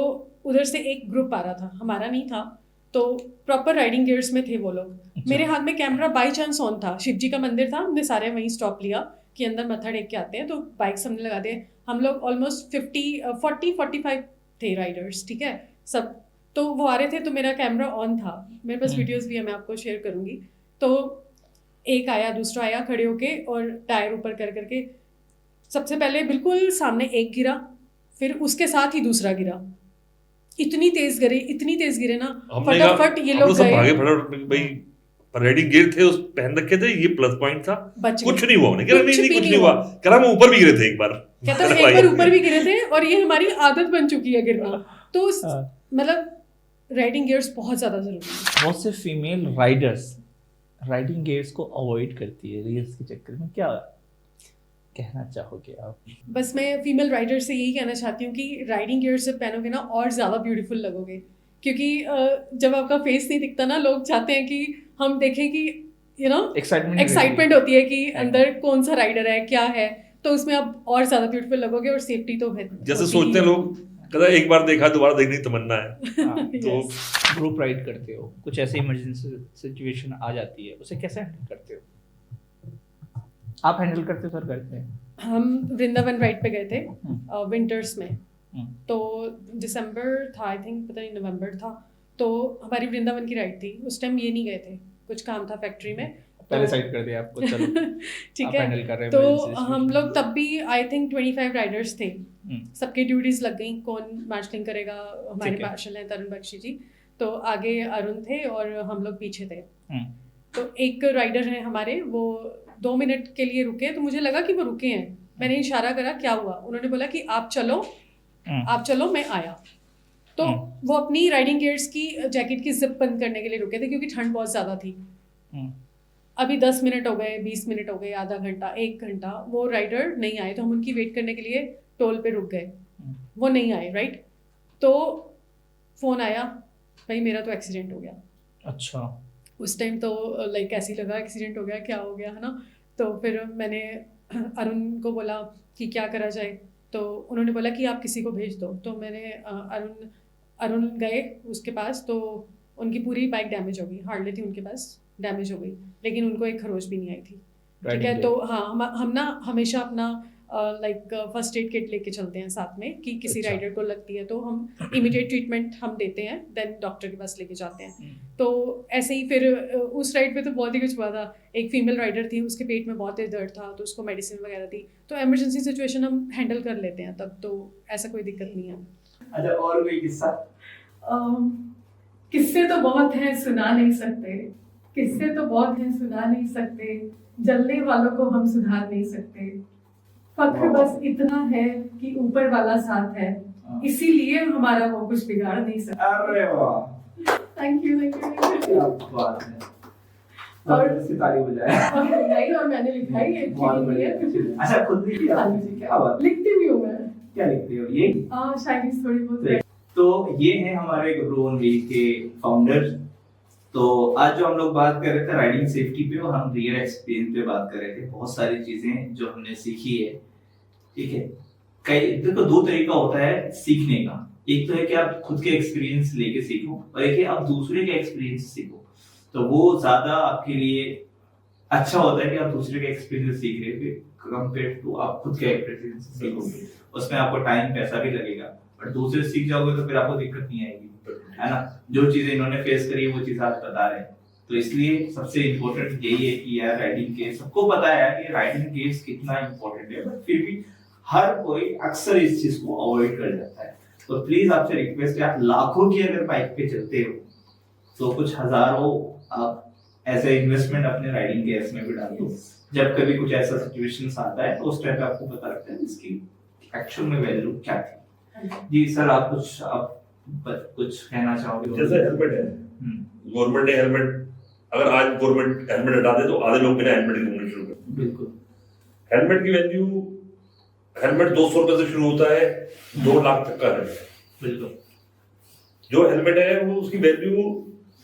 उधर से एक ग्रुप आ रहा था, हमारा नहीं था, तो प्रॉपर राइडिंग गियर्स में थे वो लोग। मेरे हाथ में कैमरा बाई चांस ऑन था, शिव जी का मंदिर था, हमने सारे वहीं स्टॉप लिया कि अंदर मत्था टेक के आते हैं, तो बाइक्स हमने लगा दिए। हम लोग ऑलमोस्ट 40-45 थे राइडर्स, ठीक है सब। तो वो आ रहे थे तो मेरा कैमरा ऑन था, मेरे पास वीडियोस भी है, मैं आपको शेयर करूंगी। तो एक आया, दूसरा आया, खड़े होके और टायर ऊपर कर करके सबसे पहले बिल्कुल सामने एक गिरा, फिर उसके साथ ही दूसरा गिरा। इतनी तेज गिरे ना, फटाफट ये लोग गए, भागे फटाफट। भाई राइडिंग गियर थे, उस पहन रखे थे, ये प्लस पॉइंट था, कुछ नहीं हुआ उन्हें, कुछ नहीं हुआ, करा मैं ऊपर भी गिरे थे एक बार, कहता है एक बार ऊपर भी गिरे थे, और ये हमारी आदत बन चुकी है गिरना। तो मतलब राइडिंग गियर्स बहुत ज्यादा जरूरी है। बहुत से फीमेल राइडर्स राइडिंग गियर्स को अवॉइड करती है रील्स के चक्कर में, क्या कहना चाहोगे आप? बस मैं फीमेल राइडर से यही कहना चाहती हूँ कि राइडिंग गियर्स जब पहनोगे ना और ज़्यादा ब्यूटीफुल लगोगे, क्योंकि जब आपका फेस नहीं दिखता ना, लोग चाहते हैं कि हम देखें कि यू नो एक्साइटमेंट होती है कि अंदर कौन सा राइडर है, क्या है, तो उसमें आप और ज़्यादा ब्यूटीफुल लगोगे। और सेफ्टी तो है, जैसे सोचते हैं लोग, कहता है एक बार देखा दोबारा देखने की तमन्ना है। तो ग्रुप राइड करते हो, कुछ ऐसे इमरजेंसी सिचुएशन आ जाती है, उसे कैसे हैंडल करते हो? आप हैंडल करते हो सर? करते हैं। हम वृंदावन राइड पे गए थे विंटर्स में, तो दिसंबर था आई थिंक, पता नहीं नवंबर था, तो हमारी वृंदावन की राइड थी। उस टाइम ये नहीं गए थे, कुछ काम था फैक्ट्री में, पहले साइड कर दिया आपको, चलो ठीक है। तो हम लोग तब भी आई थिंक 25 राइडर्स थे, सबके ड्यूटीज लग गई, कौन मार्शलिंग करेगा, हमारे मार्शल हैं तरुण बख्शी जी, तो आगे अरुण थे और हम लोग पीछे थे। तो एक राइडर है हमारे, वो 2 मिनट के लिए रुके, तो मुझे लगा कि वो रुके हैं, मैंने इशारा करा क्या हुआ, उन्होंने बोला कि आप चलो मैं आया। तो वो अपनी राइडिंग गियर्स की जैकेट की जिप बंद करने के लिए रुके थे, क्योंकि ठंड बहुत ज़्यादा थी। अभी 10 मिनट हो गए, 20 मिनट हो गए, आधा घंटा, 1 घंटा, वो राइडर नहीं आए, तो हम उनकी वेट करने के लिए टोल पे रुक गए, वो नहीं आए, राइट। तो फ़ोन आया, भाई मेरा तो एक्सीडेंट हो गया। अच्छा। उस टाइम तो लाइक ऐसे ही लगा एक्सीडेंट हो गया, क्या हो गया, है ना। तो फिर मैंने अरुण को बोला कि क्या करा जाए, तो उन्होंने बोला कि आप किसी को भेज दो। तो मैंने अरुण गए उसके पास, तो उनकी पूरी बाइक डैमेज हो गई, हार्ले थी उनके पास, डैमेज हो गई, लेकिन उनको एक खरोच भी नहीं आई थी, ठीक है। तो हाँ, हम ना हमेशा अपना लाइक फर्स्ट एड किट लेके चलते हैं साथ में, कि किसी राइडर को लगती है तो हम इमीडिएट ट्रीटमेंट हम देते हैं, देन डॉक्टर के पास लेके जाते हैं। तो ऐसे ही फिर उस राइड पे तो बहुत ही कुछ हुआ था। एक फीमेल राइडर थी, उसके पेट में बहुत ही दर्द था, तो उसको मेडिसिन वगैरह दी। तो इमरजेंसी सिचुएशन हम हैंडल कर लेते हैं तब, तो ऐसा कोई दिक्कत नहीं है। अच्छा, और कोई किस्सा? किस्से तो बहुत हैं, सुना नहीं सकते, किस्से तो बहुत हैं, सुना नहीं सकते, जलने वालों को हम सुधार नहीं सकते, फख्र बस इतना है कि ऊपर वाला साथ है, इसीलिए हमारा वो कुछ बिगाड़ नहीं सकता। अरे वाह, थैंक यू क्या बात है। और ताली बजाए। और मैंने लिखा ही है। अच्छा, खुद लिखी आपने? क्या बात। लिखती भी हूँ मैं। क्या लिखती हो? ये शायरी थोड़ी बहुत। तो ये है हमारे ग्रोन वीक के फाउंडर। तो आज जो हम लोग बात कर रहे थे राइडिंग सेफ्टी पे, और हम रियल एक्सपीरियंस पे बात कर रहे थे, बहुत सारी चीजें जो हमने सीखी है, ठीक है। कई देखो, 2 तरीका होता है सीखने का। एक तो है कि आप खुद के एक्सपीरियंस लेके सीखो, और एक है आप दूसरे के एक्सपीरियंस सीखो। तो वो ज्यादा आपके लिए अच्छा होता है कि आप दूसरे के एक्सपीरियंस सीख रहे हो कंपेयर टू आप खुद के एक्सपीरियंस सीखोगे। उसमें आपको टाइम पैसा भी लगेगा, बट दूसरे सीख जाओगे तो फिर आपको दिक्कत नहीं आएगी, है ना। जो चीजें इन्होंने फेस करी है वो चीज आप बता रहे हैं। तो इसलिए सबसे इम्पोर्टेंट यही है कि यार राइडिंग केस, सबको पता है कि राइडिंग केस कितना इम्पोर्टेंट है, बट फिर भी हर कोई अक्सर इस चीज को अवॉइड कर जाता है। तो प्लीज आपसे रिक्वेस्ट है, आप लाखों की अगर बाइक पे चलते हो तो कुछ हजारों आप ऐसे इन्वेस्टमेंट अपने राइडिंग केस में भी डाल दो। जब कभी कुछ ऐसा सिचुएशन आता है तो उस टाइम पे आपको पता लगता है इसकी एक्चुअल में वैल्यू क्या थी। जी सर, आप कुछ आप कुछ कहना चाहोगे? जैसे हेलमेट है, गवर्नमेंट ने हेलमेट, अगर आज गवर्नमेंट हेलमेट हटा दे तो आधे लोग बिना हेलमेट के घूमने शुरू कर। बिल्कुल। हेलमेट की वैल्यू, हेलमेट 200 रुपए से शुरू होता है, 2 लाख तक का है। बिल्कुल। जो हेलमेट है वो उसकी वैल्यू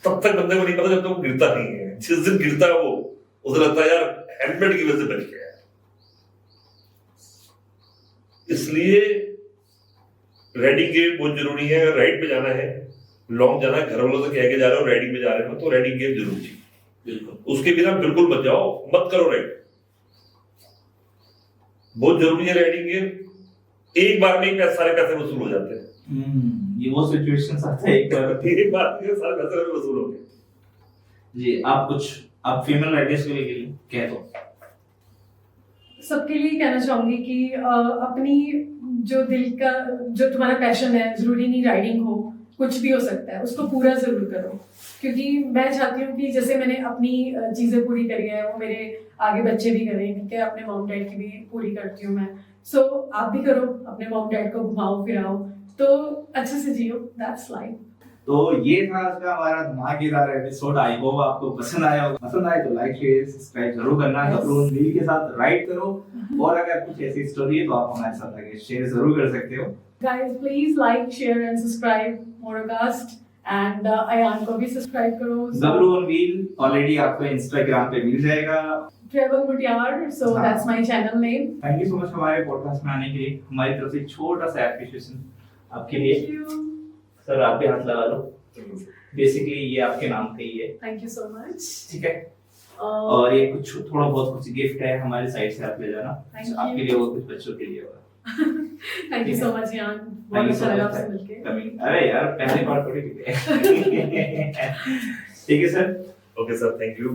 तब तक बंदे को नहीं पता जब तक वो गिरता नहीं है। जिस दिन गिरता है वो उसे लगता है यार हेलमेट की वजह से बच गया। इसलिए राइडिंग गेयर बहुत जरूरी है। अगर राइड पे जाना है, लॉन्ग जाना है, घर वालों से कह के जा रहे हो राइडिंग पे जा रहे हो तो राइडिंग गेयर जरूर चाहिए। बिल्कुल। उसके बिना बिल्कुल मत जाओ, मत करो राइड। बहुत जरूरी है राइडिंग गेयर। एक बार में ही सारे पैसे वसूल हो जाते हैं। ये वो सिचुएशंस आता है एक बार में सारे पैसे वसूल हो गए। जी, आप फीमेल राइडर्स के लिए कह दो। सबके लिए कहना चाहूंगी कि अपनी जो दिल का, जो तुम्हारा पैशन है, जरूरी नहीं राइडिंग हो, कुछ भी हो सकता है, उसको पूरा जरूर करो। क्योंकि मैं चाहती हूँ कि जैसे मैंने अपनी चीजें पूरी करी है वो मेरे आगे बच्चे भी करें, ठीक है। अपने मॉम डैड की भी पूरी करती हूँ मैं। सो आप भी करो, अपने मॉम डैड को घुमाओ फिराओ, तो अच्छे से जियो। That's life. तो ये था आज का हमारा धमाकेदार एपिसोड। आई होप आपको पसंद आया होगा। पसंद आए तो लाइक शेयर सब्सक्राइब जरूर करना। गब्रून व्हील के साथ राइड करो। और अगर कुछ ऐसी स्टोरी है तो आप हमारे साथ आगे शेयर जरूर कर सकते हो। Guys, please like, share and subscribe Motorcast, and Ayan को भी सब्सक्राइब करो। गब्रून व्हील ऑलरेडी आपको इंस्टाग्राम पे मिल जाएगा। Travel Mutiar, so that's my channel name. Thank you so much हमारे पॉडकास्ट में आने के लिए। हमारी तरफ से छोटा सा एप्रिशिएशन आपके लिए। Thank you. सर आप भी हाथ लगा लो। बेसिकली ये आपके नाम का ही है। Thank you so much. ठीक है। और ये कुछ थोड़ा बहुत कुछ गिफ्ट है हमारे साइड से, आप ले जाना। आपके लिए और कुछ बच्चों के लिए होगा। Thank you so much यान, बहुत अच्छा लगा आपसे मिलके। अरे यार पहली बार थोड़ी ठीक है sir. Okay sir, thank you.